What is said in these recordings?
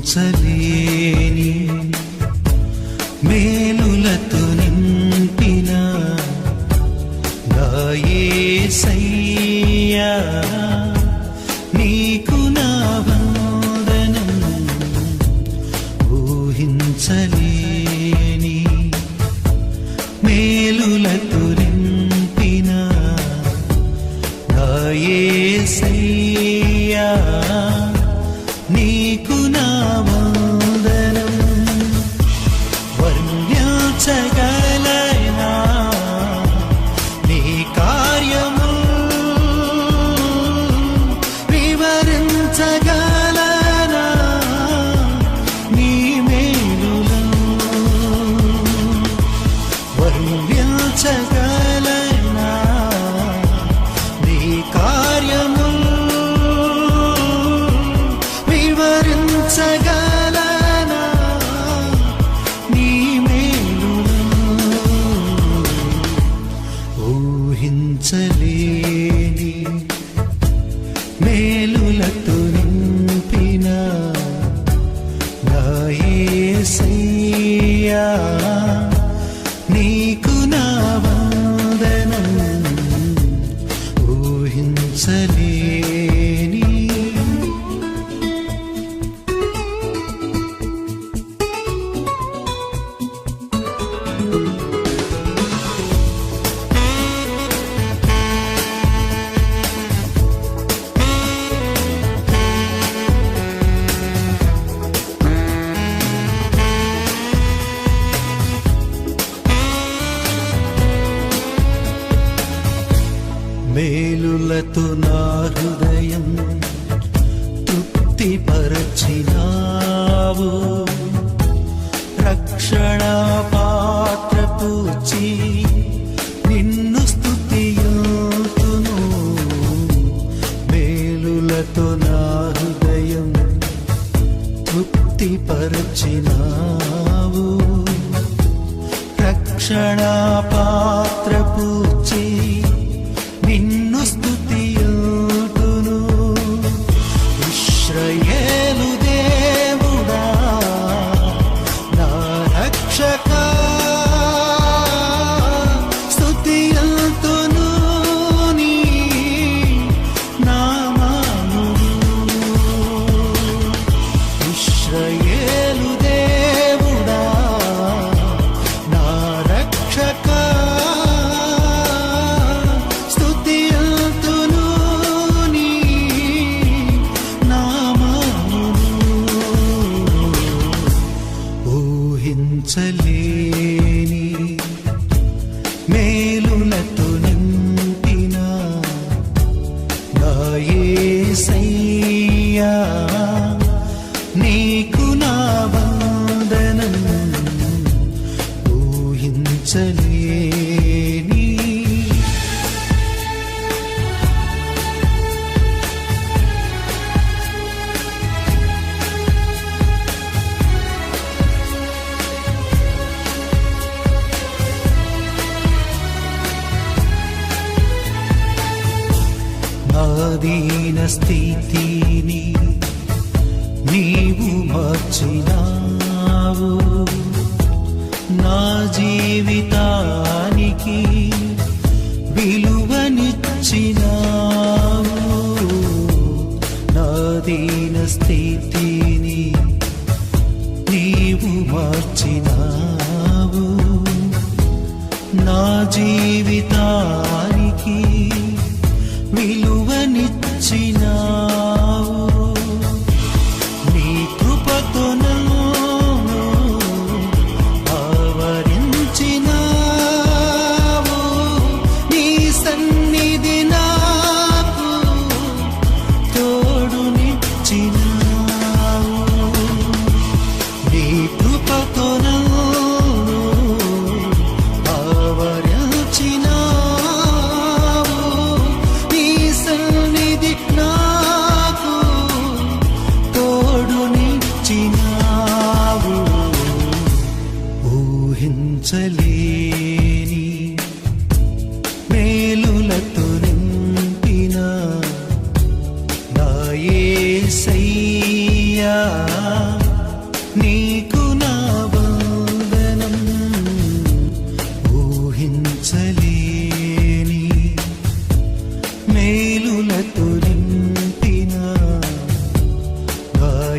ఊహించలేని మేలులతో నింపిన నా యేసయ్యా నీకు నా వందనం. ఊహించలేని మేలులతో నింపిన నా యేసయ్యా నీకు నా వందనం. వర్ణించగలనా నీ కార్యము, వివరించగలనా నీ మేలులను. వర్ణించగలనా నీ కార్యము, వివరించగలనా నీ మేలులను. ఊహించలేని మేలులతో నింపిన నా యేసయ్యా నీకు నా వందనం. ఊహించలేని మేలులతో నా హృదయం తృప్తిపరచినావు. రక్షణ పాత్ర పూచి నిన్ను స్తుతియుతును. మేలులతో నా హృదయం తృప్తిపరచినావు. రక్షణ పాత్ర పూచి నిన్ను స్తుతియుతును. ఇశ్రాయేలు దేవుడా నా రక్షకా స్తుతియుతును నీ నామమును. ఇశ్రాయేలు దేవుడా నా రక్షకా ఊహించలేని మేలులతో నింపిన నా యేసయ్యా నీకు నా వందనం. ఊహించలేని దీన స్థితిని నీవు మార్చినావు. నా జీవితానికి విలువనిచ్చినావు. నా దీన స్థితిని నీవు మార్చినావు. నా జీవితానికి విలువనిచ్చినావు. నీ కృపతో నన్ను ఆవరించినావు. నీ సన్నిధి నాకు తోడునిచ్చినావు. నీ కృపతో నన్ను ఆవరించినావు.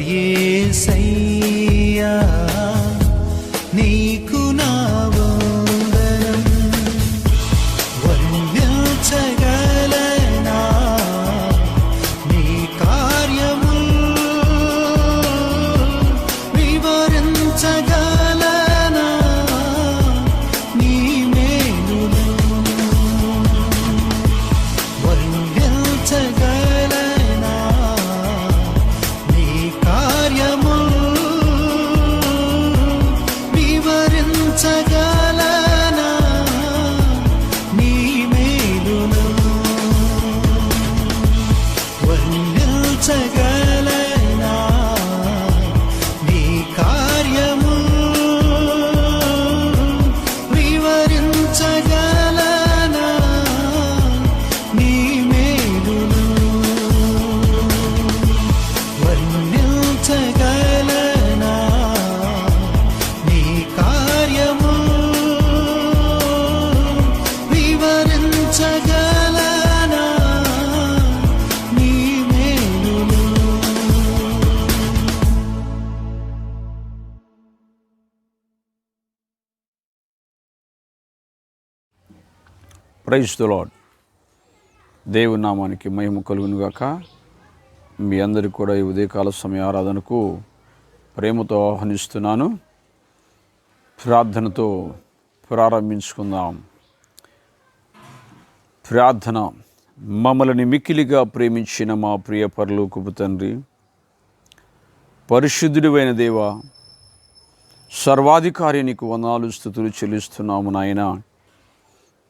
యేసయ్యా నీకు నా వందనం. వర్ణించగలనా నీ కార్యములు, వివరించగలనా నీ మేలులు. వర్ణించగలనా నీ కార్యములు, వివరించగలనా నీ మేలులు. వర్ణించగలనా నీ కార్యములు, వివరించగలనా నీ మేలులు. వర్ణించగలనా నీ కార్యములు, వివరించగలనా నీ మేలులు. Praise the Lord. దేవుని నామానికి మహిమ కలుగును గాక. మీ అందరికీ కూడా ఈ ఉదయకాల సమయ ఆరాధనకు ప్రేమతో ఆహ్వానిస్తున్నాను. ప్రార్థనతో ప్రారంభించుకుందాం. ప్రార్థన. మమ్మల్ని మిక్కిలిగా ప్రేమించిన మా ప్రియ పరలోకపు తండ్రి, పరిశుద్ధుడైన దేవా, సర్వాధికారి నీకు వందనాలు స్తుతులు చెల్లిస్తున్నాము నాయన.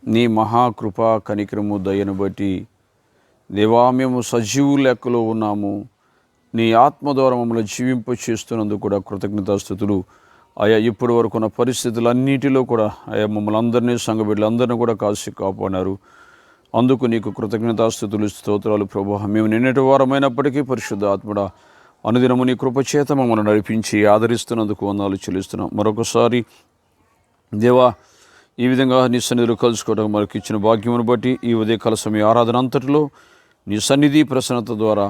నీ మహాకృప కనికరము దయను బట్టి దేవా మేము సజీవు లెక్కలో ఉన్నాము. నీ ఆత్మ ద్వారా మమ్మల్ని జీవింప చేస్తున్నందుకు కూడా కృతజ్ఞతాస్తుతులు. ఆయా ఇప్పటి వరకు ఉన్న పరిస్థితులన్నిటిలో కూడా ఆయా మమ్మల్ని అందరినీ సంఘ బిడ్డలందరినీ కూడా కాసి కాపాడారు. అందుకు నీకు కృతజ్ఞతాస్తుతులు స్తోత్రాలు ప్రభువా. మేము నిన్నటి వారమైనప్పటికీ పరిశుద్ధ ఆత్మడా అనుదినము నీ కృపచేత మమ్మల్ని నడిపించి ఆదరిస్తున్నందుకు వందనాలు చెల్లిస్తున్నాం. మరొకసారి దేవా ఈ విధంగా నీ సన్నిధిలో కలుసుకోవడం మనకి ఇచ్చిన భాగ్యమును బట్టి ఈ ఉదయకాల సమయ ఆరాధన అంతటిలో నీ సన్నిధి ప్రసన్నత ద్వారా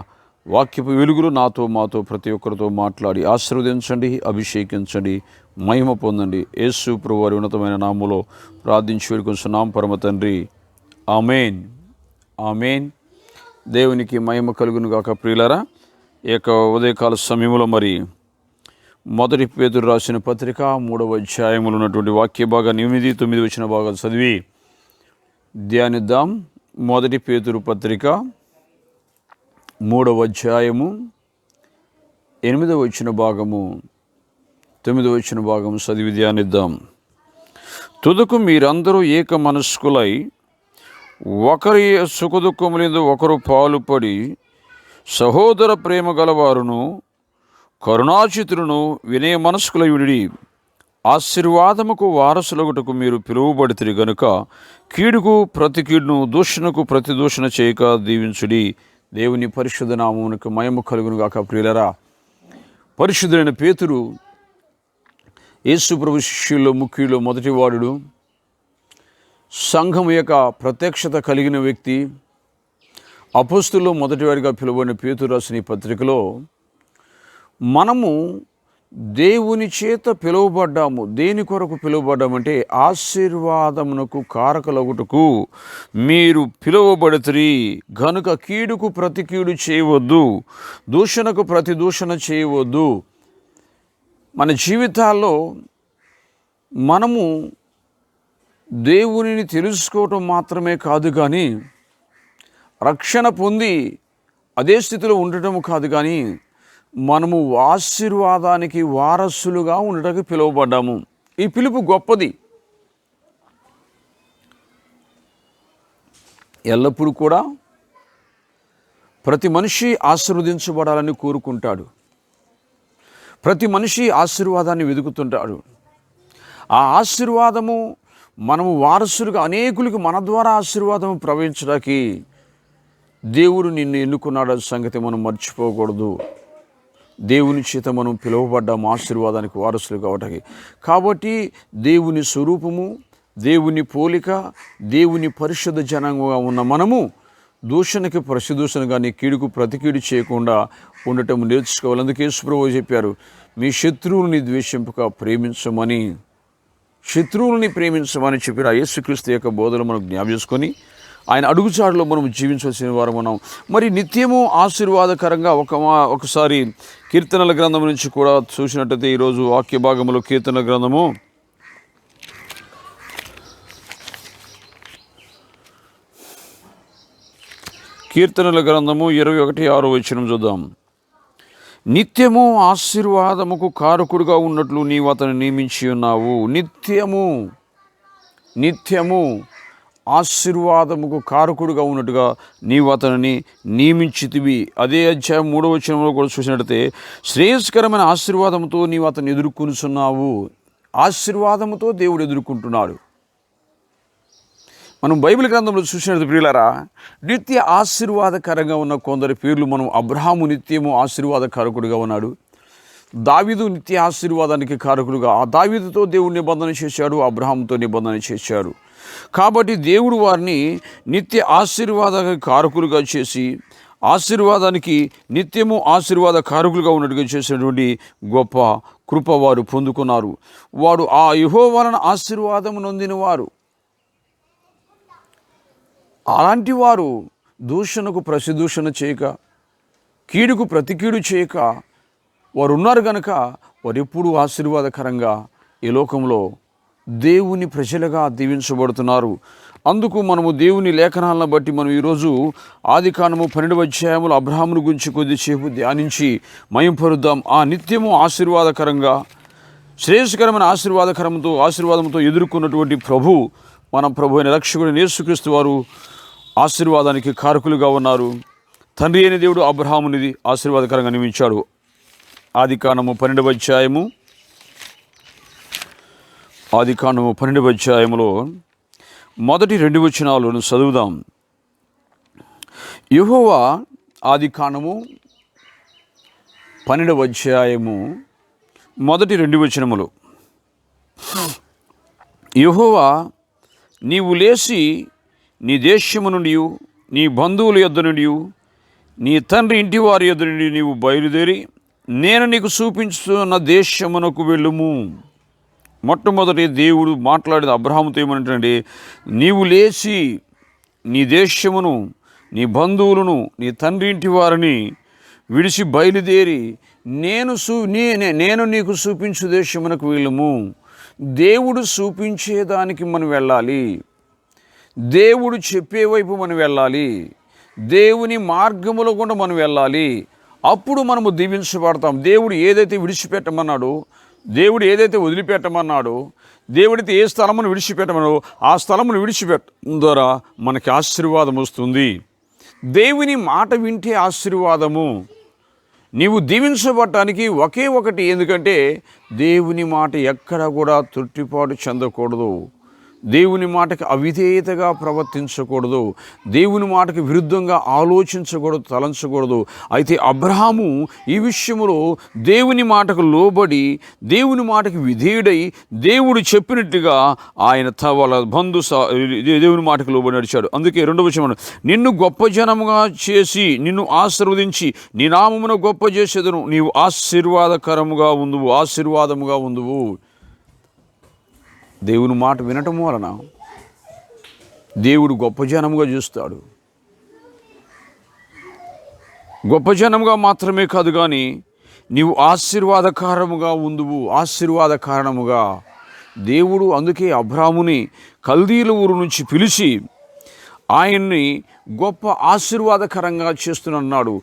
వాక్యపు వెలుగులు నాతో మాతో ప్రతి ఒక్కరితో మాట్లాడి ఆశీర్వదించండి, అభిషేకించండి, మహిమ పొందండి. యేసు ప్రభువారి ఉన్నతమైన నామములో ప్రార్థించి వేడుకొంచున్నాం పరమ తండ్రి. ఆమేన్, ఆమేన్. దేవునికి మహిమ కలుగును గాక. ప్రియులారా, ఈ యొక్క ఉదయకాల సమయంలో మరి మొదటి పేతురు రాసిన పత్రిక 3వ అధ్యాయములో ఉన్నటువంటి వాక్య భాగాన్ని 8, 9 వచ్చిన భాగాలు చదివి ధ్యానిద్దాం. మొదటి పేతురు పత్రిక 3వ అధ్యాయము 8వ వచ్చిన భాగము 9వ వచ్చిన భాగము చదివి ధ్యానిద్దాం. తుదకు మీరందరూ ఏక మనస్కులై ఒకరి సుఖదుఖములందు ఒకరు పాలుపడి సహోదర ప్రేమ గలవారును కరుణాచితులను వినయ మనస్కుల విడి ఆశీర్వాదముకు వారసులగుటకు మీరు పిలువబడితిరి గనుక కీడుకు ప్రతి కీడును, దూషణకు ప్రతి దూషణ చేయక దీవించుడి. దేవుని పరిశుద్ధ నామమునకు మహిమ కలుగును గాక. ప్రియులరా, పరిశుద్ధుడైన పేతురు యేసు ప్రభు శిష్యుల్లో ముఖ్యుల్లో మొదటివాడు, సంఘం యొక్క ప్రత్యక్షత కలిగిన వ్యక్తి, అపోస్తుల్లో మొదటివాడిగా పిలువబడిన పేతురు రాసిన ఈ పత్రికలో మనము దేవుని చేత పిలువబడ్డాము. దేని కొరకు పిలువబడ్డామంటే ఆశీర్వాదమునకు కారకులగుటకు మీరు పిలువబడితిరి గనుక కీడుకు ప్రతి కీడు చేయవద్దు, దూషణకు ప్రతి దూషణ చేయవద్దు. మన జీవితాల్లో మనము దేవునిని తెలుసుకోవటం మాత్రమే కాదు, కానీ రక్షణ పొంది అదే స్థితిలో ఉండటం కాదు, కానీ మనము ఆశీర్వాదానికి వారసులుగా ఉండటానికి పిలువబడ్డాము. ఈ పిలుపు గొప్పది. ఎల్లప్పుడూ కూడా ప్రతి మనిషి ఆశీర్వదించబడాలని కోరుకుంటాడు. ప్రతి మనిషి ఆశీర్వాదాన్ని వెతుకుతుంటాడు. ఆ ఆశీర్వాదము మనము వారసులుగా అనేకులకు మన ద్వారా ఆశీర్వాదం ప్రవహించడానికి దేవుడు నిన్ను ఎన్నుకున్నాడు సంగతి మనం మర్చిపోకూడదు. దేవుని చేత మనం పిలువబడ్డాము ఆశీర్వాదానికి వారసులు కావటానికి. కాబట్టి దేవుని స్వరూపము, దేవుని పోలిక, దేవుని పరిశుద్ధ జనంగా ఉన్న మనము దూషణకి ప్రతిదూషణగా, నీ కీడుకు ప్రతి కీడు చేయకుండా ఉండటం నేర్చుకోవాలి. అందుకే యేసుప్రభువు చెప్పారు, మీ శత్రువుల్ని ద్వేషింపక ప్రేమించమని, శత్రువుల్ని ప్రేమించమని చెప్పిన ఆ యేసుక్రీస్తు యొక్క బోధనలు మనం జ్ఞాపకం చేసుకొని ఆయన అడుగుచాడులో మనం జీవించవలసిన వారు మనం. మరి నిత్యము ఆశీర్వాదకరంగా ఒకసారి కీర్తనల గ్రంథం నుంచి కూడా చూసినట్టయితే ఈరోజు వాక్య భాగంలో కీర్తనల గ్రంథము 21:6 చూద్దాం. నిత్యము ఆశీర్వాదముకు కారకుడుగా ఉన్నట్లు నీవు అతను నియమించి ఉన్నావు. నిత్యము ఆశీర్వాదముకు కారకుడుగా ఉన్నట్టుగా నీవు అతనిని నియమించితివి. అదే అధ్యాయం 3వ వచనంలో కూడా చూసినట్లయితే శ్రేయస్కరమైన ఆశీర్వాదంతో నీవు అతన్ని ఎదుర్కొనుచున్నావు. ఆశీర్వాదముతో దేవుడు ఎదుర్కొంటున్నాడు. మనం బైబిల్ గ్రంథంలో చూసినట్టు ప్రియులారా, నిత్య ఆశీర్వాదకరంగా ఉన్న కొందరి పేర్లు మనం అబ్రహాము నిత్యము ఆశీర్వాదకారకుడిగా ఉన్నాడు. దావీదు నిత్య ఆశీర్వాదానికి కారకుడుగా, ఆ దావీదుతో దేవుడు నిబంధన చేశాడు, అబ్రహాముతో నిబంధన చేశాడు. కాబట్టి దేవుడు వారిని నిత్య ఆశీర్వాద కారకులుగా చేసి ఆశీర్వాదానికి నిత్యము ఆశీర్వాద కారకులుగా ఉన్నట్టుగా చేసినటువంటి గొప్ప కృప వారు పొందుకున్నారు. వాడు ఆ యెహోవా వలన ఆశీర్వాదము నొందినవారు. అలాంటి వారు దూషణకు ప్రతిదూషణ చేయక, కీడుకు ప్రతి కీడు చేయక వారు ఉన్నారు కనుక వారు ఎప్పుడూ ఆశీర్వాదకరంగా ఈ లోకంలో దేవుని ప్రజలుగా దీవించబడుతున్నారు. అందుకు మనము దేవుని లేఖనాలను బట్టి మనం ఈరోజు ఆదికాండము 12వ అధ్యాయములో అబ్రహామును గురించి కొద్దిసేపు ధ్యానించి మయంపరుద్దాం. ఆ నిత్యము ఆశీర్వాదకరంగా శ్రేయస్కరమైన ఆశీర్వాదంతో ఎదుర్కొన్నటువంటి మన ప్రభు అయిన రక్షకుడు యేసుక్రీస్తు వారు ఆశీర్వాదానికి కారకులుగా ఉన్నారు. తండ్రి అయిన దేవుడు అబ్రహామునిది ఆశీర్వాదకరంగా నియమించాడు. ఆదికాండము 12వ అధ్యాయములో మొదటి 2 వచనాలను చదువుదాం. యెహోవా, ఆదికాండము 12వ అధ్యాయము మొదటి 2 వచనములు. యెహోవా, నీవు లేచి నీ దేశము నుండి, నీ బంధువుల యొద్ద నుండి, నీ తండ్రి ఇంటి వారి యొద్ద నుండి నీవు బయలుదేరి నేను నీకు చూపించుతున్న దేశమునకు వెళ్ళుము. మొట్టమొదటి దేవుడు మాట్లాడిన అబ్రహాముతో ఏమనంటే, నీవు లేచి నీ దేశమును, నీ బంధువులను, నీ తండ్రి ఇంటి వారిని విడిచి బయలుదేరి నేను నీకు చూపించు దేశమునకు వెళ్ళుము. దేవుడు చూపించేదానికి మనం వెళ్ళాలి. దేవుడు చెప్పే వైపు మనం వెళ్ళాలి. దేవుని మార్గములో కూడా మనం వెళ్ళాలి. అప్పుడు మనము దీవించబడతాం. దేవుడు ఏదైతే విడిచిపెట్టమన్నాడో, దేవుడు ఏదైతే వదిలిపెట్టమన్నాడో, దేవుడితే ఏ స్థలమును విడిచిపెట్టమన్నాడో ఆ స్థలమును విడిచిపెట్టడం ద్వారా మనకి ఆశీర్వాదం వస్తుంది. దేవుని మాట వింటే ఆశీర్వాదము. నీవు దీవించబడటానికి ఒకే ఒకటి, ఎందుకంటే దేవుని మాట ఎక్కడ కూడా తొట్టిపాటు చెందకూడదు. దేవుని మాటకి అవిధేయతగా ప్రవర్తించకూడదు. దేవుని మాటకి విరుద్ధంగా ఆలోచించకూడదు, తలంచకూడదు. అయితే అబ్రహాము ఈ విషయంలో దేవుని మాటకు లోబడి, దేవుని మాటకి విధేయుడై, దేవుడు చెప్పినట్టుగా ఆయన వాళ్ళ దేవుని మాటకు లోబడి నడిచాడు. అందుకే 2వ వచనం, నిన్ను గొప్ప జనముగా చేసి నిన్ను ఆశీర్వదించి నీ నామమును గొప్ప చేసేదను, నీవు ఆశీర్వాదముగా ఉందువు. దేవుని మాట వినటం వలన దేవుడు గొప్ప జనముగా చూస్తాడు. గొప్ప జనముగా మాత్రమే కాదు కానీ నీవు ఆశీర్వాద కారణముగా దేవుడు అందుకే అబ్రాముని కల్దీల ఊరు నుంచి పిలిచి ఆయన్ని గొప్ప ఆశీర్వాదకరంగా చేస్తున్నాడు.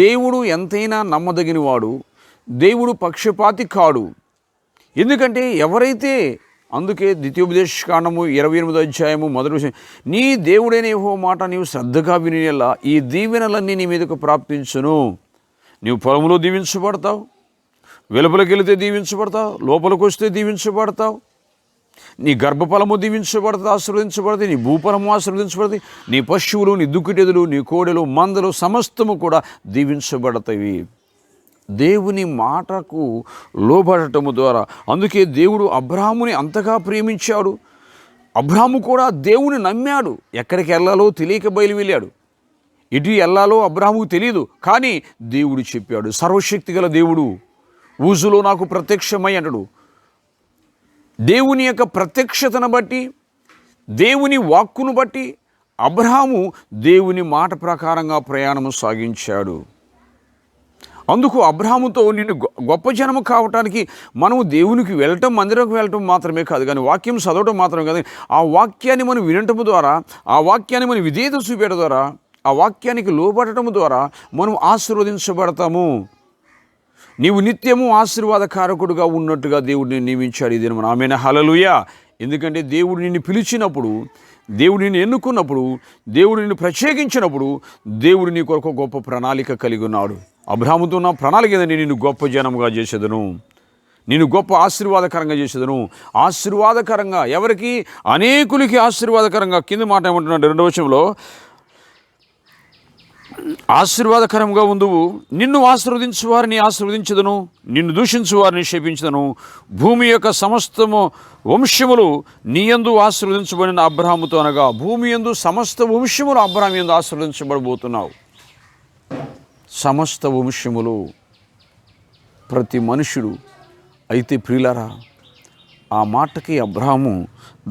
దేవుడు ఎంతైనా నమ్మదగిన వాడు. దేవుడు పక్షపాతి కాడు. ఎందుకంటే ఎవరైతే, అందుకే ద్వితీయోపదేశకాండము 28వ అధ్యాయము 1వ వచనం, నీ దేవుడైన యెహోవా మాట నీవు శ్రద్ధగా వినేలా ఈ దీవెనలన్నీ నీ మీదకు ప్రాప్తించును. నీవు పొలంలో దీవించబడతావు, వెలుపలికి వెళితే దీవించబడతావు, లోపలికి వస్తే దీవించబడతావు. నీ గర్భఫలము దీవించబడుతుంది, ఆశీర్వదించబడుతుంది. నీ భూఫలము ఆశీర్వదించబడుతుంది. నీ పశువులు, నీ దుక్కిటెదులు, నీ కోడెలు, మందలు సమస్తము కూడా దీవించబడతాయి దేవుని మాటకు లోబడటము ద్వారా. అందుకే దేవుడు అబ్రహాముని అంతగా ప్రేమించాడు. అబ్రహాము కూడా దేవుని నమ్మాడు. ఎక్కడికి వెళ్ళాలో తెలియక బయలు వెళ్ళాడు. ఎటు వెళ్ళాలో అబ్రాహాముకు తెలియదు, కానీ దేవుడు చెప్పాడు. సర్వశక్తి గల దేవుడు ఊజులో నాకు ప్రత్యక్షమై అంటాడు. దేవుని యొక్క ప్రత్యక్షతను బట్టి, దేవుని వాక్కును బట్టి అబ్రాహాము దేవుని మాట ప్రకారంగా ప్రయాణము సాగించాడు. అందుకు అబ్రాహాముతో నిన్ను గొప్ప జనము కావటానికి మనము దేవునికి వెళ్ళటం, మందిరంకి వెళ్ళటం మాత్రమే కాదు, కానీ వాక్యం చదవటం మాత్రమే కాదు, ఆ వాక్యాన్ని మనం వినటం ద్వారా, ఆ వాక్యాన్ని మనం విధేయత చూపేయడం ద్వారా, ఆ వాక్యానికి లోబడటం ద్వారా మనం ఆశీర్వదించబడతాము. నీవు నిత్యము ఆశీర్వాదకారకుడుగా ఉన్నట్టుగా దేవుడు నిన్ను నియమించాడు. ఇది మన ఆమేన హల్లెలూయా. ఎందుకంటే దేవుడు నిన్ను పిలిచినప్పుడు, దేవుడు నిన్ను ఎన్నుకున్నప్పుడు, దేవుడు నిన్ను ప్రత్యేకించినప్పుడు దేవుడు నీ కొరకు గొప్ప ప్రణాళిక కలిగి ఉన్నాడు. అబ్రాహాముతో ఉన్న ప్రణాళిక ఏదంటే నిన్ను గొప్ప జనముగా చేసేదను, నిన్ను గొప్ప ఆశీర్వాదకరంగా చేసేదను. ఆశీర్వాదకరంగా ఎవరికి? అనేకులకి ఆశీర్వాదకరంగా. కింద మాట ఏమంటున్నాడు 2వ వచనంలో, ఆశీర్వాదకరంగా ఉందువు, నిన్ను ఆశీర్వదించు వారిని ఆశీర్వదించదను, నిన్ను దూషించు వారిని శపించదను. భూమి యొక్క సమస్తము వంశములు నీ యందు ఆశీర్వదించబడిన అబ్రాహాముతో అనగా, భూమి యందు సమస్త వంశములు అబ్రాహాము యందు ఆశీర్వదించబడబోతున్నావు. సమస్త వంశములు, ప్రతి మనుషుడు. అయితే ప్రియులారా, ఆ మాటకి అబ్రాహాము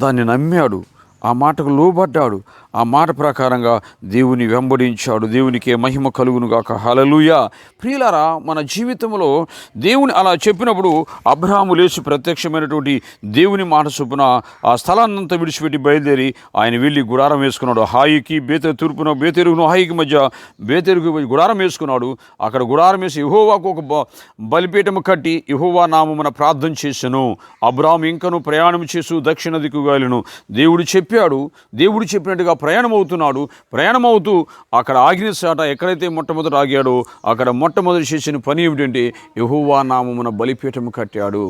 దాన్ని నమ్మాడు, ఆ మాటకు లోబడ్డాడు, ఆ మాట ప్రకారంగా దేవుని వెంబడించాడు. దేవునికే మహిమ కలుగునుగాక. హల్లెలూయా. ప్రియులారా, మన జీవితంలో దేవుని అలా చెప్పినప్పుడు అబ్రాహాము లేచి ప్రత్యక్షమైనటువంటి దేవుని మాట చొప్పున ఆ స్థలాన్నంతా విడిచిపెట్టి బయలుదేరి ఆయన వెళ్ళి గుడారం వేసుకున్నాడు. హాయికి తూర్పున బేతెరుగును హాయికి మధ్య బేతెరుగు గుడారం వేసుకున్నాడు. అక్కడ గుడారం వేసి యెహోవాకు ఒక బలిపీఠము కట్టి యెహోవా నామమున ప్రార్థన చేసెను. అబ్రాహాము ఇంకను ప్రయాణం చేసు దక్షిణ దిక్కుగా వెళ్ళెను. దేవుడు చెప్పినట్టుగా ప్రయాణమవుతున్నాడు. ప్రయాణమవుతూ అక్కడ ఆగిన చాట ఎక్కడైతే మొట్టమొదట ఆగాడో అక్కడ మొట్టమొదటి చేసిన పని ఏమిటంటే యెహోవా నామమున బలిపీఠము కట్టాడు.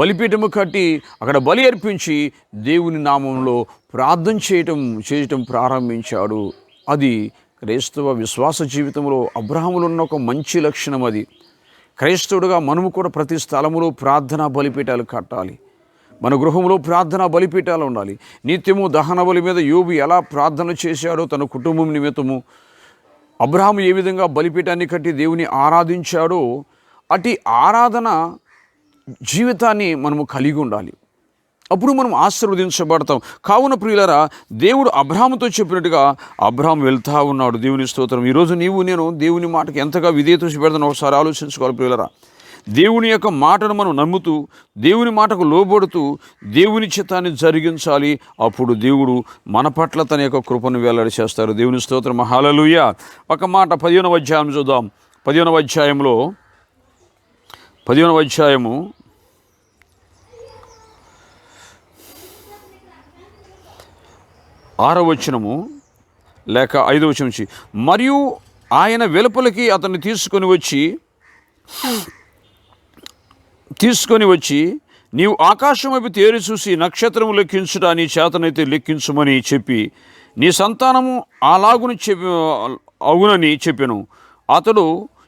బలిపీఠము కట్టి అక్కడ బలి అర్పించి దేవుని నామంలో ప్రార్థన చేయటం ప్రారంభించాడు. అది క్రైస్తవ విశ్వాస జీవితంలో అబ్రాహాములో ఉన్న ఒక మంచి లక్షణం. అది క్రైస్తవుడుగా మనము కూడా ప్రతి స్థలములో ప్రార్థనా బలిపీఠాలు కట్టాలి. మన గృహంలో ప్రార్థనా బలిపీఠాలు ఉండాలి. నిత్యము దహన బలి మీద యోబు ఎలా ప్రార్థన చేశాడో తన కుటుంబం నిమిత్తము, అబ్రాహాము ఏ విధంగా బలిపీఠాన్ని కట్టి దేవుని ఆరాధించాడో అటు ఆరాధన జీవితాన్ని మనము కలిగి ఉండాలి. అప్పుడు మనం ఆశీర్వదించబడతాం. కావున ప్రియులారా, దేవుడు అబ్రాహాముతో చెప్పినట్టుగా అబ్రాహాము వెళ్తా ఉన్నాడు. దేవుని స్తోత్రం. ఈరోజు నేను దేవుని మాటకి ఎంతగా విధేయత చూపెడతానో ఒకసారి ఆలోచించుకోవాలి ప్రియులారా. దేవుని యొక్క మాటను మనం నమ్ముతూ, దేవుని మాటకు లోబడుతూ దేవుని చిత్తాన్ని జరిగించాలి. అప్పుడు దేవుడు మన పట్ల తన యొక్క కృపను వెల్లడి చేస్తారు. దేవుని స్తోత్రం. హల్లెలూయా. ఒక మాట 15వ అధ్యాయం చూద్దాం. 15వ అధ్యాయంలో 15వ అధ్యాయము 6వ వచనము లేక 5వ వచనం నుంచి, మరియు ఆయన వెలుపలికి అతన్ని తీసుకొని వచ్చి నీవు ఆకాశం వైపు తేరి చూసి నక్షత్రము లెక్కించుట నీ చేతనైతే లెక్కించుమని చెప్పి నీ సంతానము అలాగుని అవునని చెప్పెను. అతడు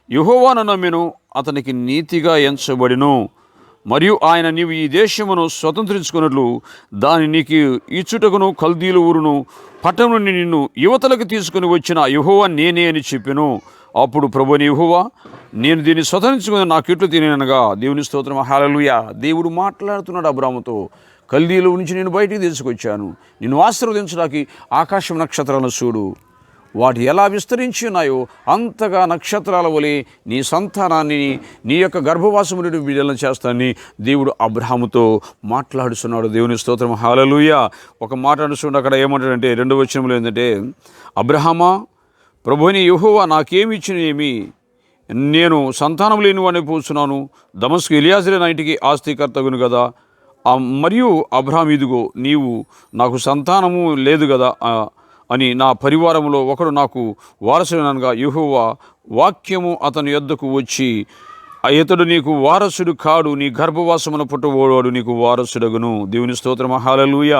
యెహోవాను నమ్మెను, అతనికి నీతిగా ఎంచబడెను. మరియు ఆయన నీవు ఈ దేశమును స్వతంత్రించుకున్నట్లు దాని నీకు ఇచ్చుటకును కల్దీలు ఊరును పట్టణం నుండి నిన్ను యువతలకు తీసుకుని వచ్చిన యెహోవా నేనే అని చెప్పెను. అప్పుడు ప్రభువైన యెహోవా, నేను దీన్ని స్వతంత్రించుకుని నాకు ఇట్లు తినేనగా. దేవుని స్తోత్రం. హల్లెలూయా. దేవుడు మాట్లాడుతున్నాడు అబ్రాహాముతో. కల్దీలో నుంచి నేను బయటికి తీసుకొచ్చాను, నిన్ను ఆశీర్వదించడానికి ఆకాశం నక్షత్రాలను చూడు, వాటి ఎలా విస్తరించి ఉన్నాయో అంతగా నక్షత్రాల వలె నీ సంతానాన్ని నీ యొక్క గర్భవాసము నుండి విడుదల చేస్తానని దేవుడు అబ్రాహాముతో మాట్లాడుతున్నాడు. దేవుని స్తోత్రం. హల్లెలూయా. ఒక మాట చూడండి, అక్కడ ఏమంటాడంటే 2వ వచనంలో ఏంటంటే, అబ్రాహామా, ప్రభువైన యెహోవా నాకేమి ఇచ్చిన ఏమి, నేను సంతానం లేని వాడిని పోస్తున్నాను. దమస్కు ఎలియాజరే నా ఇంటికి ఆస్తికర్తగును కదా. మరియు అబ్రాహాము, ఇదిగో నీవు నాకు సంతానము లేదు కదా అని నా పరివారంలో ఒకడు నాకు వారసుడనగా యెహోవా వాక్యము అతని యొద్దకు వచ్చి, ఇతడు నీకు వారసుడు కాడు, నీ గర్భవాసమున పుట్టబోవాడు నీకు వారసుడగును. దేవుని స్తోత్రం. హల్లెలూయా.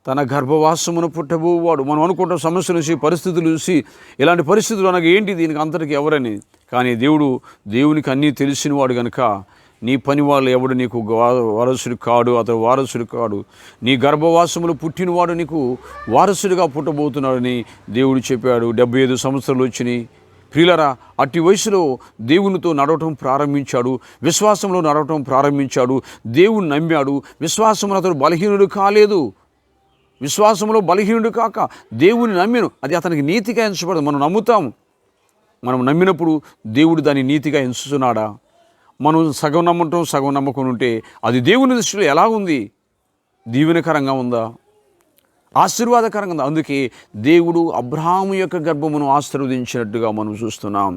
తన గర్భవాసమున పుట్టబోవాడు. మనం అనుకుంటాం సమస్యలు చూసి, పరిస్థితులు చూసి, ఇలాంటి పరిస్థితులు అనగా ఏంటి, దీనికి అంతటికి ఎవరని. కానీ దేవునికి అన్నీ తెలిసినవాడు కనుక నీ పని వాళ్ళు ఎవడు నీకు వారసుడు కాడు, అతడు వారసుడు కాడు. నీ గర్భవాసములు పుట్టినవాడు నీకు వారసుడిగా పుట్టబోతున్నాడని దేవుడు చెప్పాడు. 75 సంవత్సరాలు వచ్చినాయి. ప్రియులరా, అట్టి వయసులో దేవునితో నడవటం ప్రారంభించాడు, విశ్వాసంలో నడవటం ప్రారంభించాడు, దేవుని నమ్మాడు. విశ్వాసంలో అతడు బలహీనుడు కాలేదు. విశ్వాసంలో బలహీనుడు కాక దేవుని నమ్మాను, అది అతనికి నీతిగా ఎంచబడదు. మనం నమ్ముతాము. మనం నమ్మినప్పుడు దేవుడు దాన్ని నీతిగా ఎంచుతున్నాడా? మనం సగం నమ్మటం సగం నమ్మకం ఉంటే అది దేవుని దృష్టిలో ఎలా ఉంది? దీవెనకరంగా ఉందా? ఆశీర్వాదకరంగా ఉందా? అందుకే దేవుడు అబ్రహాము యొక్క గర్భమును ఆశీర్వదించినట్టుగా మనం చూస్తున్నాం.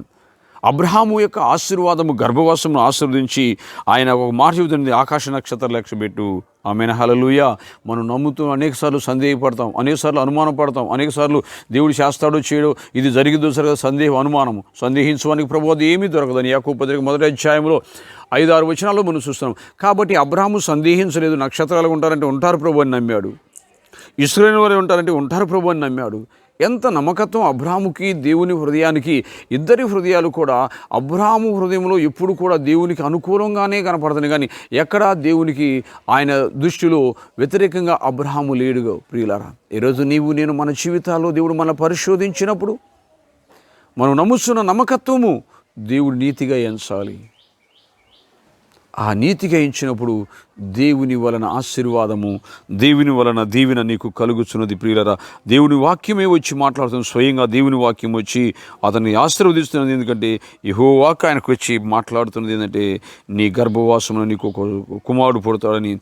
అబ్రహాము యొక్క ఆశీర్వాదము గర్భవాసమును ఆశీర్వదించి ఆయన ఒక మాట చెబుతుంది, ఆకాశ నక్షత్రాలు లక్ష్యపెట్టు. ఆమెన్, హల్లెలూయా. మనం నమ్ముతూ అనేకసార్లు సందేహపడతాం, అనేకసార్లు అనుమానం పడతాం, అనేకసార్లు దేవుడు చేస్తాడో చేయడో, ఇది జరిగిందో జరగదు, సందేహం, అనుమానము. సందేహించడానికి ప్రభువు అది ఏమీ దొరకదని యాకోబు పత్రిక 1వ అధ్యాయంలో 5-6 వచనాల్లో మనం చూస్తున్నాం. కాబట్టి అబ్రహాము సందేహించలేదు. నక్షత్రాలు ఉంటారంటే ఉంటారు ప్రభు అని నమ్మాడు. ఇశ్రాయేలు వారు ఉంటారంటే ఉంటారు ప్రభు అని నమ్మాడు. ఎంత నమ్మకత్వం అబ్రహాముకి, దేవుని హృదయానికి. ఇద్దరి హృదయాలు కూడా అబ్రహాము హృదయంలో ఎప్పుడు కూడా దేవునికి అనుకూలంగానే కనపడుతుంది, కానీ ఎక్కడా దేవునికి ఆయన దృష్టిలో వ్యతిరేకంగా అబ్రహాము లేడుగా. ప్రియులారా, ఈరోజు నీవు నేను మన జీవితాల్లో దేవుడు మనం పరిశోధించినప్పుడు మనం నమ్ముతున్న నమ్మకత్వము దేవుడు నీతిగా ఎంచాలి. ఆ నీతిగా ఎంచినప్పుడు దేవుని వలన ఆశీర్వాదము, దేవుని వలన దీవెన నీకు కలుగుతున్నది. ప్రియులరా, దేవుని వాక్యమే వచ్చి మాట్లాడుతుంది. స్వయంగా దేవుని వాక్యం వచ్చి అతన్ని ఆశీర్వదిస్తున్నది. ఎందుకంటే యెహోవా ఆయనకు వచ్చి మాట్లాడుతున్నది ఏంటంటే, నీ గర్భవాసమున నీకు ఒక కుమారుడు పుడతాడని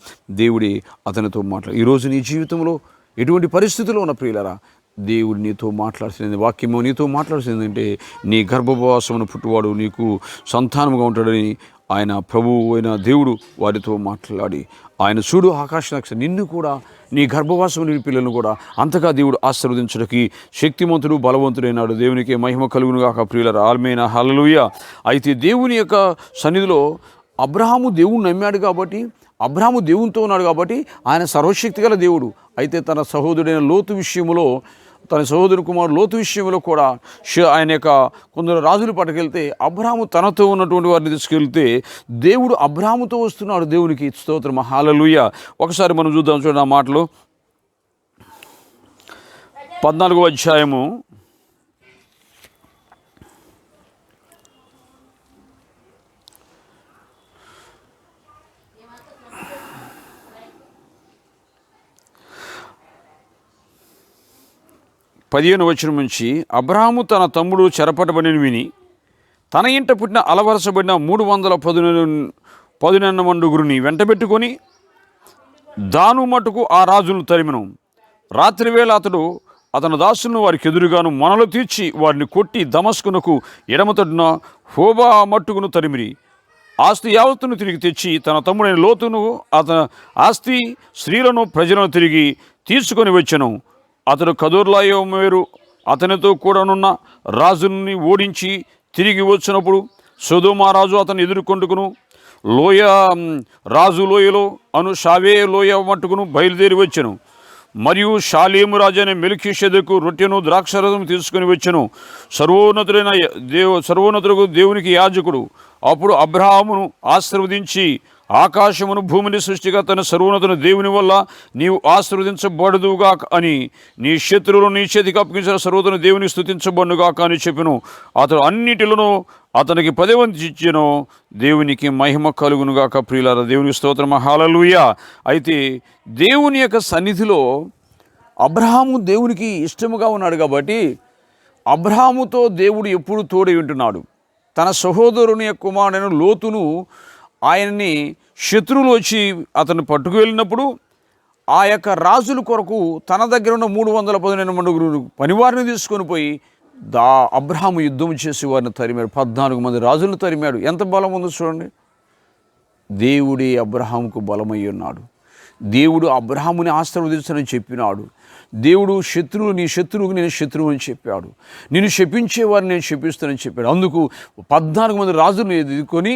దేవుడి అతనితో మాట్లాడు. ఈరోజు నీ జీవితంలో ఎటువంటి పరిస్థితుల్లో ఉన్న ప్రియులరా, దేవుడు నీతో మాట్లాడుతుంది, వాక్యము నీతో మాట్లాడుతుంది అంటే, నీ గర్భవాసమును పుట్టువాడు నీకు సంతానముగా ఉంటాడని ఆయన ప్రభువు అయిన దేవుడు వారితో మాట్లాడి, ఆయన చూడు ఆకాశ నక్షత్రం నిన్ను కూడా, నీ గర్భవాసం నీ పిల్లలను కూడా అంతగా దేవుడు ఆశీర్వదించడానికి శక్తిమంతుడు, బలవంతుడైనాడు. దేవునికి మహిమ కలుగును గాక. ప్రియులారా, ఆమేన్, హల్లెలూయా. అయితే దేవుని యొక్క సన్నిధిలో అబ్రహాము దేవుని నమ్మాడు కాబట్టి, అబ్రహాము దేవునితో ఉన్నాడు కాబట్టి ఆయన సర్వశక్తి గల దేవుడు. అయితే తన సహోదరుడైన లోతు విషయంలో, తన సహోదరు కుమారుడు లోతు విషయంలో కూడా ఆయన యొక్క కొందరు రాజులు పట్టుకెళ్తే అబ్రహాము తనతో ఉన్నటువంటి వారిని తీసుకెళ్తే దేవుడు అబ్రహాముతో వస్తున్నాడు. దేవునికి స్తోత్రం, హల్లెలూయా. ఒకసారి మనం చూద్దాం, చూడండి ఆ మాటలు. 14వ అధ్యాయము 15వ వచనం నుంచి, అబ్రహాము తన తమ్ముడు చెరపట్టబడిన విని తన ఇంట పుట్టిన అలవరసబడిన 310 మండుగురిని వెంటబెట్టుకొని దాను మట్టుకు ఆ రాజులను తరిమెను. రాత్రివేళ అతడు అతని దాసులను వారికి ఎదురుగాను మనలు తీర్చి వారిని కొట్టి దమస్కునకు ఎడమతడున హోబా మట్టుకును తరిమిరి. ఆస్తి యావత్తును తిరిగి తెచ్చి తన తమ్ముడైన లోతును అతని ఆస్తి, స్త్రీలను, ప్రజలను తిరిగి తీసుకొని వచ్చెను. అతడు కదొర్లాయోమెరు అతనితో కూడానున్న రాజుని ఓడించి తిరిగి వచ్చినప్పుడు సొదొమ రాజు అతను ఎదుర్కొంటుకును రాజు లోయలో అను షావే లోయ మట్టుకును బయలుదేరి వచ్చెను. మరియు షాలేము రాజు అనే మెల్కీషెదెకు రొట్టెను ద్రాక్షరసం తీసుకుని వచ్చెను. సర్వోన్నతుడు దేవునికి యాజకుడు. అప్పుడు అబ్రహామును ఆశీర్వదించి, ఆకాశమును భూమిని సృష్టికర్తైన సర్వోన్నతుని దేవుని వల్ల నీవు ఆశీర్వదించబడదుగాక అని, నీ శత్రువులు నీ చేతికి అప్పగించిన సర్వోన్నతుని దేవుని స్తుతించబడుగాక అని చెప్పెను. అతడు అన్నిటిలోనూ అతనికి 10 వంతు ఇచ్చెను. దేవునికి మహిమ కలుగునుగాక. ప్రియులారా, దేవునికి స్తోత్రం, హల్లెలూయా. అయితే దేవుని యొక్క సన్నిధిలో అబ్రహాము దేవునికి ఇష్టముగా ఉన్నాడు కాబట్టి అబ్రహాముతో దేవుడు ఎప్పుడు తోడై ఉంటున్నాడు. తన సహోదరుని యొక్క కుమారుడైన లోతును ఆయన్ని శత్రువులు వచ్చి అతను పట్టుకు వెళ్ళినప్పుడు ఆ యొక్క రాజుల కొరకు తన దగ్గర ఉన్న 310 మండుగురు పనివారిని తీసుకొని పోయి అబ్రహాము యుద్ధం చేసి వారిని తరిమాడు. 14 మంది రాజులను తరిమాడు. ఎంత బలం ఉందో చూడండి. దేవుడే అబ్రహాముకు బలమై ఉన్నాడు. దేవుడు అబ్రహాముని ఆశీర్వదించని చెప్పినాడు. దేవుడు నీ శత్రువుకు నేను శత్రువు అని చెప్పాడు. నేను శపించేవారిని నేను శపిస్తానని చెప్పాడు. అందుకు 14 మంది రాజులను ఎదుర్కొని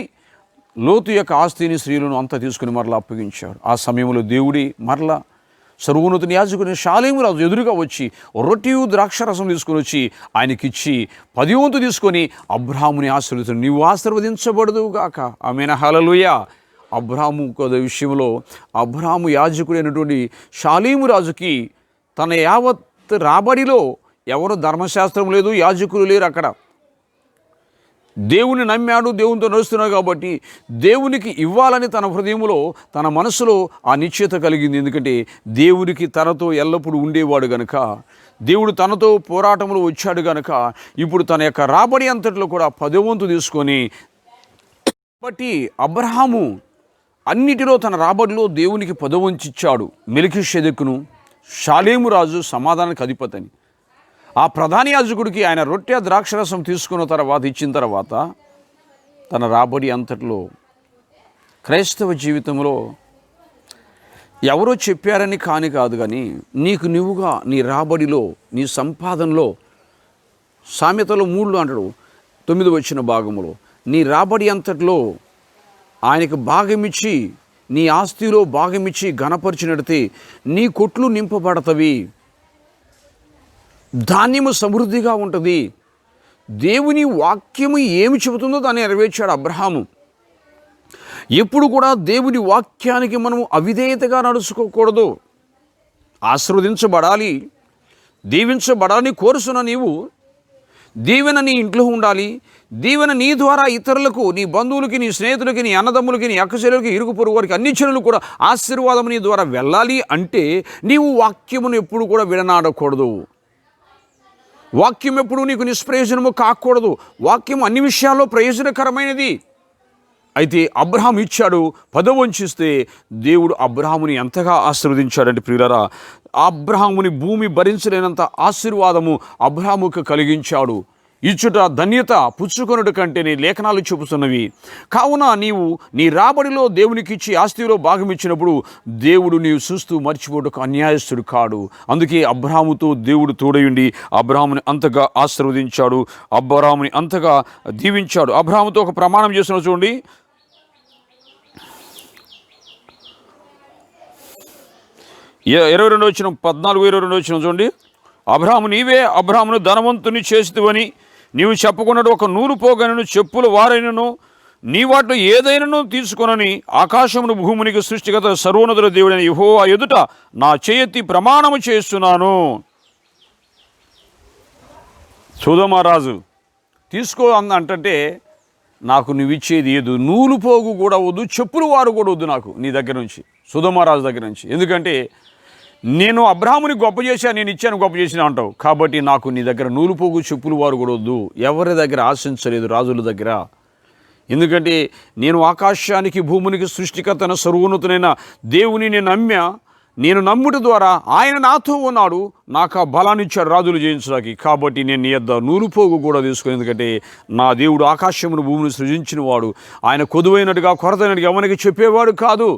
లోతు యొక్క ఆస్తిని, స్త్రీలను అంతా తీసుకుని మరలా అప్పగించాడు. ఆ సమయంలో దేవుడి మరలా సర్వోన్నతుని యాజకుని షాలేము రాజు ఎదురుగా వచ్చి రొట్టెయు ద్రాక్షరసం తీసుకొని వచ్చి ఆయనకిచ్చి 10 వంతు తీసుకొని అబ్రహాముని ఆశీర్వదించాడు. నీవు ఆశీర్వదించబడదుగాక. ఆమేన్, హల్లెలూయా. అబ్రాహాము విషయంలో అబ్రాహాము యాజకుడైనటువంటి షాలీము రాజుకి తన యావత్ రాబడిలో ఎవరు ధర్మశాస్త్రం లేదు, యాజకులు లేరు. అక్కడ దేవుని నమ్మాడు, దేవునితో నడుస్తున్నాడు కాబట్టి దేవునికి ఇవ్వాలని తన హృదయంలో తన మనసులో ఆ నిశ్చయత కలిగింది. ఎందుకంటే దేవునికి తనతో ఎల్లప్పుడూ ఉండేవాడు గనుక, దేవుడు తనతో పోరాటంలో వచ్చాడు గనుక ఇప్పుడు తన యొక్క రాబడి అంతట్లో కూడా 10వ వంతు తీసుకొని, కాబట్టి అబ్రహాము అన్నిటిలో తన రాబడిలో దేవునికి 10వ వంతు ఇచ్చాడు. మెల్కీషెదెకును షాలేము రాజు సమాధానానికి అధిపతిని. ఆ ప్రధాన యాజకుడికి ఆయన రొట్టె ద్రాక్షరసం తీసుకున్న తర్వాత ఇచ్చిన తర్వాత తన రాబడి అంతట్లో క్రైస్తవ జీవితంలో ఎవరో చెప్పారని కాదు కానీ నీకు నువ్వుగా నీ రాబడిలో నీ సంపాదనలో సామెతలో 3 అంటాడు 9 వచ్చిన భాగములో నీ రాబడి అంతట్లో ఆయనకు భాగమిచ్చి నీ ఆస్తిలో భాగమిచ్చి ఘనపరిచినట్టే నీ కొట్లు నింపబడతవి, ధాన్యము సమృద్ధిగా ఉంటుంది. దేవుని వాక్యము ఏమి చెబుతుందో దాన్ని నెరవేర్చాడు అబ్రహాము. ఎప్పుడు కూడా దేవుని వాక్యానికి మనము అవిధేయతగా నడుచుకోకూడదు. ఆశీర్వదించబడాలి, దీవించబడాలని కోరుతున్న నీవు దీవెన నీ ఇంట్లో ఉండాలి. దీవెన నీ ద్వారా ఇతరులకు, నీ బంధువులకి, నీ స్నేహితులకి, నీ అన్నదమ్ములకి, నీ అక్కచెల్లెలకి, ఇరుగు పొరుగు వారికి, అన్ని చెల్లెలు కూడా ఆశీర్వాదం నీ ద్వారా వెళ్ళాలి అంటే నీవు వాక్యమును ఎప్పుడు కూడా విడనాడకూడదు. వాక్యం ఎప్పుడు నీకు నిష్ప్రయోజనము కాకూడదు. వాక్యం అన్ని విషయాల్లో ప్రయోజనకరమైనది. అయితే అబ్రహాం ఇచ్చాడు, 10వ వంతు ఇస్తే దేవుడు అబ్రహాముని ఎంతగా ఆశీర్వదించాడంటే ప్రియులారా, అబ్రహాముని భూమి భరించలేనంత ఆశీర్వాదము అబ్రహాముకు కలిగించాడు. ఇచ్చుట ధన్యత పుచ్చుకొనుట కంటే నీ లేఖనాలు చెబుతున్నవి. కావున నీవు నీ రాబడిలో దేవునికి ఇచ్చి ఆస్తిలో భాగం ఇచ్చినప్పుడు దేవుడు నీవు చూస్తూ మర్చిపోవటకు అన్యాయస్తుడు కాడు. అందుకే అబ్రహాముతో దేవుడు తోడయుండి అబ్రహాముని అంతగా ఆశీర్వదించాడు, అబ్రహాముని అంతగా దీవించాడు. అబ్రహాముతో ఒక ప్రమాణం చేసిన చూడండి, 22 వచ్చిన 14-22 వచ్చిన చూడండి. అబ్రహాము నీవే అబ్రహామును ధనవంతుని చేస్తువని నీవు చెప్పకున్నట్టు ఒక 100 పోగనను చెప్పుల వారైనను నీ వాటిలో ఏదైనాను తీసుకొనని ఆకాశమును భూమునికి సృష్టిగత సర్వోన్నతుల దేవుడైన యెహోవా ఎదుట నా చేయెత్తి ప్రమాణము చేస్తున్నాను. సొదొమ రాజు తీసుకో అంటే నాకు నువ్వు ఇచ్చేది ఏదు, 100 పోగు కూడా వద్దు, చెప్పులు వారు కూడా వద్దు నాకు నీ దగ్గర నుంచి, సొదొమ రాజు దగ్గర నుంచి. ఎందుకంటే నేను అబ్రహాముని గొప్ప చేశాను, నేను ఇచ్చాను గొప్ప చేసిన అంటావు, కాబట్టి నాకు నీ దగ్గర 100 పోగు చెప్పులు వారు కూడా వద్దు. ఎవరి దగ్గర ఆశించలేదు, రాజుల దగ్గర. ఎందుకంటే నేను ఆకాశానికి భూమునికి సృష్టికర్తన సర్వోన్నతునైన దేవుని నేను నమ్ముట ద్వారా ఆయన నాతో ఉన్నాడు, నాకు ఆ బలాన్ని ఇచ్చాడు రాజులు జయించడానికి. కాబట్టి నేను నీ యొద్ద 100 పోగు కూడా తీసుకుని, ఎందుకంటే నా దేవుడు ఆకాశమును భూమిని సృజించిన వాడు. ఆయన కొదువైనట్టుగా కొరతైనట్టుగా ఎవరికి చెప్పేవాడు కాదు,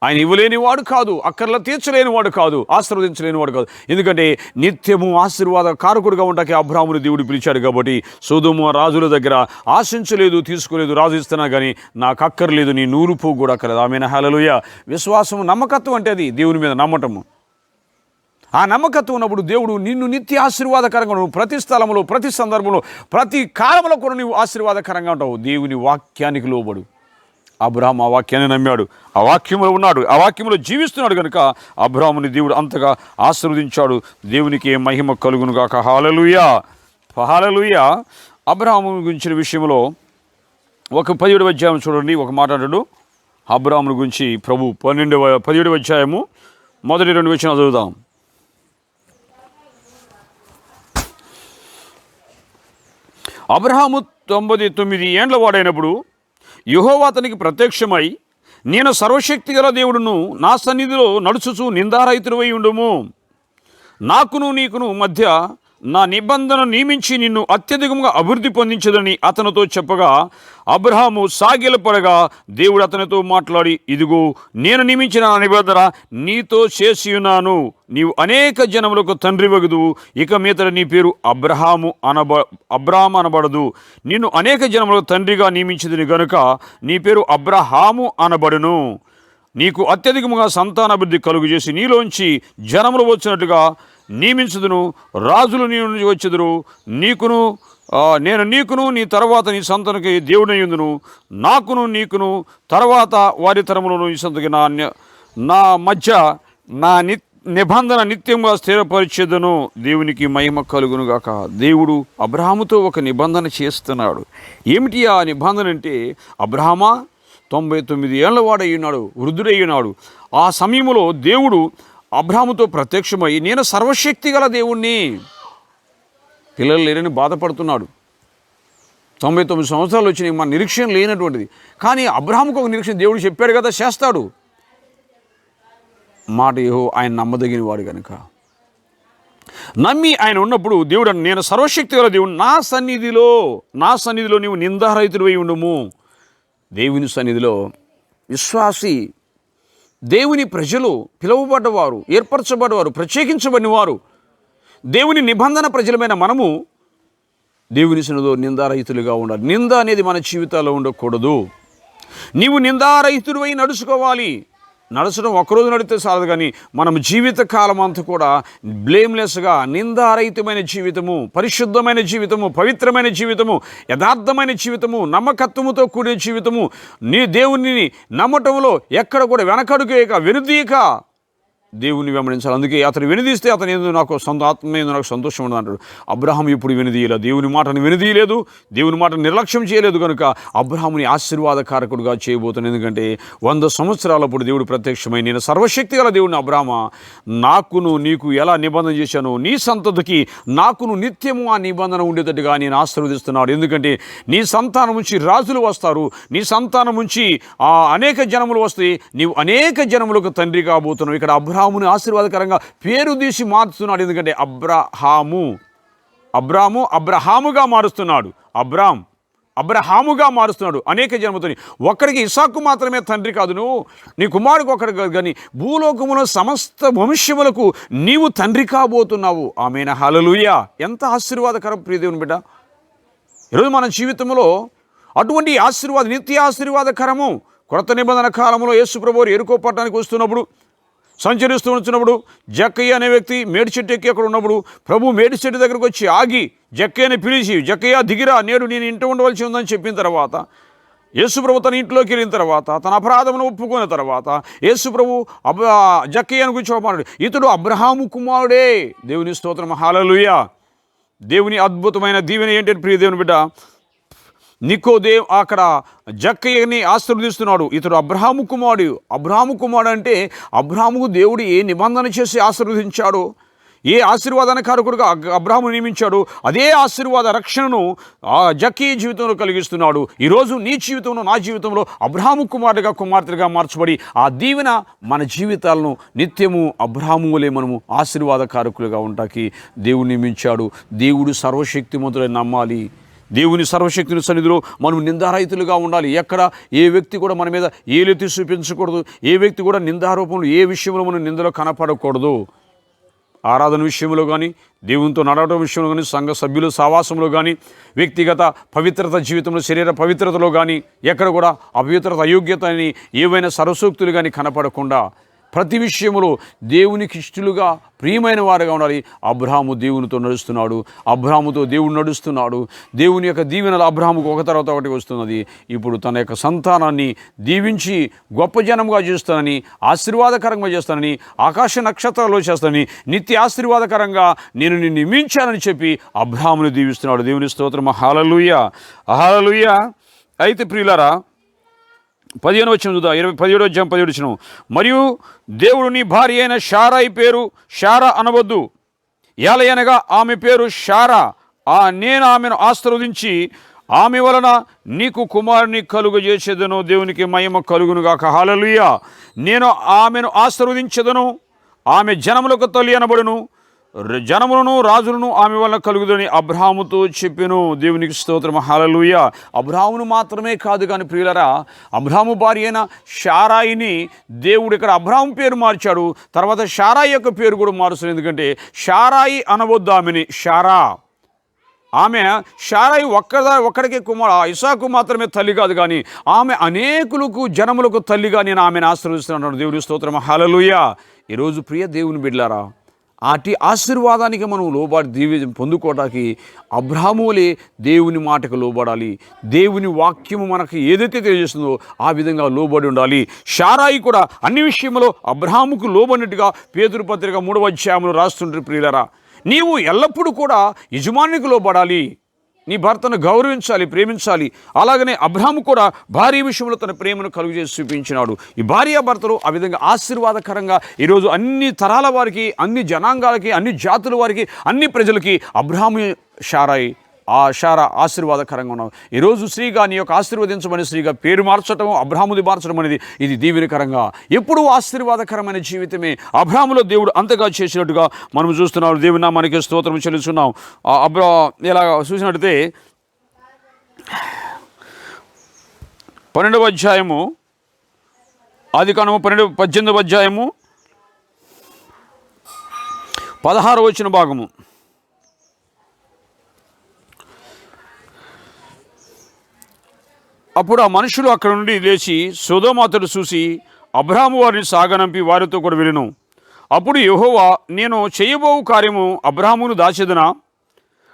ఆయన ఇవ్వలేనివాడు కాదు, అక్కర్లా తీర్చలేనివాడు కాదు, ఆశీర్వదించలేనివాడు కాదు. ఎందుకంటే నిత్యము ఆశీర్వాద కారకుడుగా ఉండకే అబ్రహాముని దేవుడు పిలిచాడు. కాబట్టి సొదొమ రాజుల దగ్గర ఆశించలేదు, తీసుకోలేదు. రాజు ఇస్తున్నా కానీ నాకు అక్కర్లేదు, నీ 100 పోగు కూడా అక్కర్లేదు. ఆమేన్, హల్లెలూయా. విశ్వాసము, నమ్మకత్వం అంటే అది దేవుని మీద నమ్మటము. ఆ నమ్మకత్వం ఉన్నప్పుడు దేవుడు నిన్ను నిత్య ఆశీర్వాదకరంగా, నువ్వు ప్రతి స్థలంలో, ప్రతి సందర్భంలో, ప్రతి కాలంలో కూడా నువ్వు ఆశీర్వాదకరంగా ఉంటావు. దేవుని వాక్యానికి లోబడు. అబ్రహాము ఆ వాక్యాన్ని నమ్మాడు, ఆ వాక్యంలో ఉన్నాడు, ఆ వాక్యంలో జీవిస్తున్నాడు కనుక అబ్రహాముని దేవుడు అంతగా ఆశీర్వదించాడు. దేవునికి మహిమ కలుగును గాక. హల్లెలూయా, హల్లెలూయా. అబ్రహాము గురించిన విషయంలో ఒక 17వ అధ్యాయం చూడండి, ఒక మాట అంటాడు అబ్రహాముని గురించి ప్రభు. 17వ అధ్యాయము మొదటి 2 వచనాలు చదువుదాం. అబ్రహాము 99 ఏండ్ల వాడైనప్పుడు యెహోవా అతనికి ప్రత్యక్షమై, నేను సర్వశక్తి గల దేవుడును, నా సన్నిధిలో నడుచుచు నిందారహితుడవై ఉండుము, నాకును నీకును మధ్య నా నిబంధన నియమించి నిన్ను అత్యధికంగా అభివృద్ధి పొందించదని అతనితో చెప్పగా అబ్రహాము సాగిలపడగా దేవుడు అతనితో మాట్లాడి, ఇదిగో నేను నియమించిన నా నిబంధన నీతో చేసి ఉన్నాను, నీవు అనేక జనములకు తండ్రి వగుదువు, ఇక మీదట నీ పేరు అబ్రహాము అనబడదు, నిన్ను అనేక జనములకు తండ్రిగా నియమించింది గనుక నీ పేరు అబ్రహాము అనబడును, నీకు అత్యధికముగా సంతానాభివృద్ధి కలుగు చేసి నీలోంచి జనములు వచ్చినట్టుగా నియమించుదును, రాజులు నీ నుంచి వచ్చెదరు, నీకును నేను నీకును నీ తర్వాత నీ సంతనికి దేవుడయ్యుందును, నాకును నీకును తర్వాత వారి తరములను ఈ సంతకి నా మధ్య నా నిబంధన నిత్యంగా స్థిరపరిచేదను. దేవునికి మహిమ కలుగును గాక. దేవుడు అబ్రహాముతో ఒక నిబంధన చేస్తున్నాడు. ఏమిటి ఆ నిబంధన అంటే, అబ్రహామా 99 ఏళ్ల వాడయ్యున్నాడు, వృద్ధుడయ్యున్నాడు. ఆ సమయంలో దేవుడు అబ్రహాముతో ప్రత్యక్షమై, నేను సర్వశక్తి గల దేవుణ్ణి, పిల్లలు లేరని బాధపడుతున్నాడు. 99 సంవత్సరాలు వచ్చినాయి, మన నిరీక్షణ లేనటువంటిది. కానీ అబ్రహాముకు ఒక నిరీక్షణ దేవుడు చెప్పాడు కదా, చేస్తాడు. మాట ఆయన నమ్మదగిన వాడు కనుక నమ్మి ఆయన ఉన్నప్పుడు దేవుడు, నేను సర్వశక్తి గల దేవుడు, నా సన్నిధిలో నీవు నిందారహితుడివై ఉండుము. దేవుని సన్నిధిలో విశ్వాసి, దేవుని ప్రజలు, పిలువబడ్డవారు, ఏర్పరచబడ్డవారు, ప్రత్యేకించబడిన వారు, దేవుని నిబంధన ప్రజలమైన మనము దేవుని సన్నిధిలో నిందారహితులుగా ఉండాలి. నింద అనేది మన జీవితాల్లో ఉండకూడదు. నీవు నిందారహితుడివై నడుచుకోవాలి. నడచడం ఒకరోజు నడితే చాలదు, కానీ మనం జీవిత కాలం అంతా కూడా బ్లేమ్లెస్గా, నిందారహితమైన జీవితము, పరిశుద్ధమైన జీవితము, పవిత్రమైన జీవితము, యథార్థమైన జీవితము, నమ్మకత్వముతో కూడిన జీవితము, నీ దేవుని నమ్మటంలో ఎక్కడ కూడా వెనకడుగేయక, వెనుదీయక దేవుని వెంబడించాలి. అందుకే అతను వెనుదీస్తే అతను ఏదో నాకు ఆత్మ ఏదో నాకు సంతోషం ఉండదు అంటాడు. అబ్రహాం ఇప్పుడు వెనుదీయలేదు, దేవుని మాటను వెనుదీయలేదు, దేవుని మాటను నిర్లక్ష్యం చేయలేదు. కనుక అబ్రహాముని ఆశీర్వాదకారకుడుగా చేయబోతున్నాడు. ఎందుకంటే 100 సంవత్సరాలప్పుడు దేవుడు ప్రత్యక్షమై, నేను సర్వశక్తి గల దేవుడిని అబ్రహామా, నాకును నీకు ఎలా నిబంధన చేశాను, నీ సంతతికి నాకును నిత్యము ఆ నిబంధన ఉండేటట్టుగా నేను ఆశీర్వదిస్తున్నాడు. ఎందుకంటే నీ సంతానం నుంచి రాజులు వస్తారు, నీ సంతానం నుంచి అనేక జనములు వస్తాయి, నీవు అనేక జనములకు తండ్రి కాబోతున్నావు. ఇక్కడ అబ్రహాముని ఆశీర్వాదకరంగా పేరు తీసి మార్చుతున్నాడు. ఎందుకంటే అబ్రహాముగా మారుస్తున్నాడు, అబ్రహాముగా మారుస్తున్నాడు అనేక జన్మతోని. ఒక్కడికి ఇస్సాకు మాత్రమే తండ్రి కాదు, నువ్వు నీ కుమారుడికి ఒక్కడికి కాదు, కానీ భూలోకములో సమస్త వంశములకు నీవు తండ్రి కాబోతున్నావు. ఆమేన్, హల్లెలూయా. ఎంత ఆశీర్వాదకరం ప్రియదేవుని బిడ్డ. ఈరోజు మన జీవితంలో అటువంటి నిత్య ఆశీర్వాదకరము. కొత్త నిబంధన కాలంలో యేసు ప్రభువు యెరికో పట్టణానికి వస్తున్నప్పుడు, సంచరిస్తూ వచ్చినప్పుడు, జక్కయ్య అనే వ్యక్తి మేడి చెట్టు ఎక్కి అక్కడ ఉన్నప్పుడు, ప్రభు మేడి చెట్టు దగ్గరకు వచ్చి ఆగి జక్కయ్యని పిలిచి, జక్కయ్య దిగిరా, నేడు నేను ఇంట ఉండవలసి ఉందని చెప్పిన తర్వాత, యేసు ప్రభు తన ఇంట్లోకి వెళ్ళిన తర్వాత, తన అపరాధమును ఒప్పుకున్న తర్వాత, యేసు ప్రభు జక్కయ్యను కూర్చోమన్నాడు, ఇతడు అబ్రహాము కుమారుడే. దేవుని స్తోత్రం, హల్లెలూయా. దేవుని అద్భుతమైన దీవెన ఏంటంటే ప్రియ దేవుని బిడ్డ, నికోదేము అక్కడ జక్కయ్యని ఆశీర్వదిస్తున్నాడు. ఇతడు అబ్రహాము కుమారుడు అంటే అబ్రహాముకు దేవుడు ఏ నిబంధన చేసి ఆశీర్వదించాడో, ఏ ఆశీర్వాదనకారకుడుగా అబ్రహాము నియమించాడు, అదే ఆశీర్వాద రక్షణను జక్కయ్య జీవితంలో కలిగిస్తున్నాడు. ఈరోజు నీ జీవితంలో, నా జీవితంలో అబ్రహాము కుమార్తెగా మార్చబడి ఆ దీవెన మన జీవితాలను నిత్యము అబ్రహాము వలె మనము ఆశీర్వాదకారకులుగా ఉంటాకి దేవుడు నియమించాడు. దేవుడు సర్వశక్తిమంతుడని నమ్మాలి. దేవుని సర్వశక్తిని సన్నిధిలో మనం నిందారహితులుగా ఉండాలి. ఎక్కడ ఏ వ్యక్తి కూడా మన మీద ఏలెత్తి చూపించకూడదు. ఏ వ్యక్తి కూడా నిందారూపంలో, ఏ విషయంలో మనం నిందలో కనపడకూడదు. ఆరాధన విషయంలో కానీ, దేవునితో నడవడం విషయంలో కానీ, సంఘ సభ్యుల సావాసంలో కానీ, వ్యక్తిగత పవిత్రత జీవితంలో, శరీర పవిత్రతలో కానీ ఎక్కడ కూడా అపవిత్రత, అయోగ్యత అని ఏవైనా సరసూక్తులు కానీ కనపడకుండా ప్రతి విషయంలో దేవునికి ఇష్టలుగా, ప్రియమైన వారుగా ఉండాలి. అబ్రహాము దేవునితో నడుస్తున్నాడు, అబ్రహాముతో దేవుడు నడుస్తున్నాడు. దేవుని యొక్క దీవెనలు అబ్రహాముకు ఒక తర్వాత ఒకటి వస్తున్నది. ఇప్పుడు తన యొక్క సంతానాన్ని దీవించి గొప్ప జనంగా చేస్తానని, ఆశీర్వాదకరంగా చేస్తానని, ఆకాశ నక్షత్రాల్లో చేస్తానని, నిత్య ఆశీర్వాదకరంగా నేను నిన్ను నియమించానని చెప్పి అబ్రహామును దీవిస్తున్నాడు. దేవుని స్తోత్రం, హల్లెలూయా, హల్లెలూయా. అయితే ప్రియులారా, 15 వచనం చూద్దాం. 17వ అధ్యాయం 17వ వచనం. మరియు దేవుడు నీ భార్య అయిన షారాయి పేరు షారా అనవద్దు, ఏలయనగా ఆమె పేరు షారా. నేను ఆమెను ఆశీర్వదించి ఆమె వలన నీకు కుమారుని కలుగజేసేదను. దేవునికి మహిమ కలుగునుగాక, హల్లెలూయా. నేను ఆమెను ఆశీర్వదించెదను, ఆమె జనములకు తల్లి అనబడును, జనములను రాజులను ఆమె వలన కలుగుదని అబ్రహాముతో చెప్పెను. దేవునికి స్తోత్రం, హల్లెలూయా. అబ్రహామును మాత్రమే కాదు కానీ ప్రియులరా, అబ్రహాము భార్య అయిన షారాయిని దేవుడు ఇక్కడ అబ్రహాము పేరు మార్చాడు. తర్వాత షారాయి యొక్క పేరు కూడా మారుస్తుంది. ఎందుకంటే షారాయి అనవద్దు ఆమెని, షారాయి ఒక్కడికే ఇస్సాకు మాత్రమే తల్లి కాదు, కానీ ఆమె అనేకులకు జనములకు తల్లిగా నేను ఆమెను ఆశీర్వదిస్తున్నాను. దేవుని స్తోత్రం, హల్లెలూయా. ఈరోజు ప్రియ దేవుని బిడ్డలారా, అటు ఆశీర్వాదానికి మనం లోబడి పొందుకోవడానికి అబ్రాహాములే దేవుని మాటకు లోబడాలి. దేవుని వాక్యము మనకు ఏదైతే తెలియజేస్తుందో ఆ విధంగా లోబడి ఉండాలి. శారాయి కూడా అన్ని విషయంలో అబ్రాహాముకు లోబడినట్టుగా పేతురు పత్రిక 3వ అధ్యాయంలో రాస్తుంటారు. ప్రియులరా, నీవు ఎల్లప్పుడూ కూడా యజమానికి లోబడాలి, నీ భర్తను గౌరవించాలి, ప్రేమించాలి. అలాగనే అబ్రాహాము కూడా భార్య విషయంలో తన ప్రేమను కలుగజేసి చూపించినాడు. ఈ భార్యాభర్తలు ఆ విధంగా ఆశీర్వాదకరంగా ఈరోజు అన్ని తరాల వారికి, అన్ని జనాంగాలకి, అన్ని జాతుల వారికి, అన్ని ప్రజలకి అబ్రాహాము శారాయి శారా ఆశీర్వాదకరంగా ఉన్నావు. ఈరోజు స్త్రీగా నీ యొక్క ఆశీర్వదించమని స్త్రీగా పేరు మార్చడం, అబ్రాహాముది మార్చడం అనేది ఇది దీవెనకరంగా, ఎప్పుడూ ఆశీర్వాదకరమైన జీవితమే అబ్రాహాములో దేవుడు అంతగా చేసినట్టుగా మనం చూస్తున్నాం. దేవుని నామానికి స్తోత్రం చెల్లిస్తున్నాం. ఇలా చూసినట్టయితే 12వ అధ్యాయము, ఆదికాండము 18వ అధ్యాయము 16వ వచన భాగము. అప్పుడు ఆ మనుషులు అక్కడ నుండి లేచి సొదొమ చూసి అబ్రాహాము వారిని సాగనంపి వారితో కూడా వెళ్ళెను. అప్పుడు యెహోవా, నేను చేయబోవు కార్యము అబ్రాహామును దాచెదనా?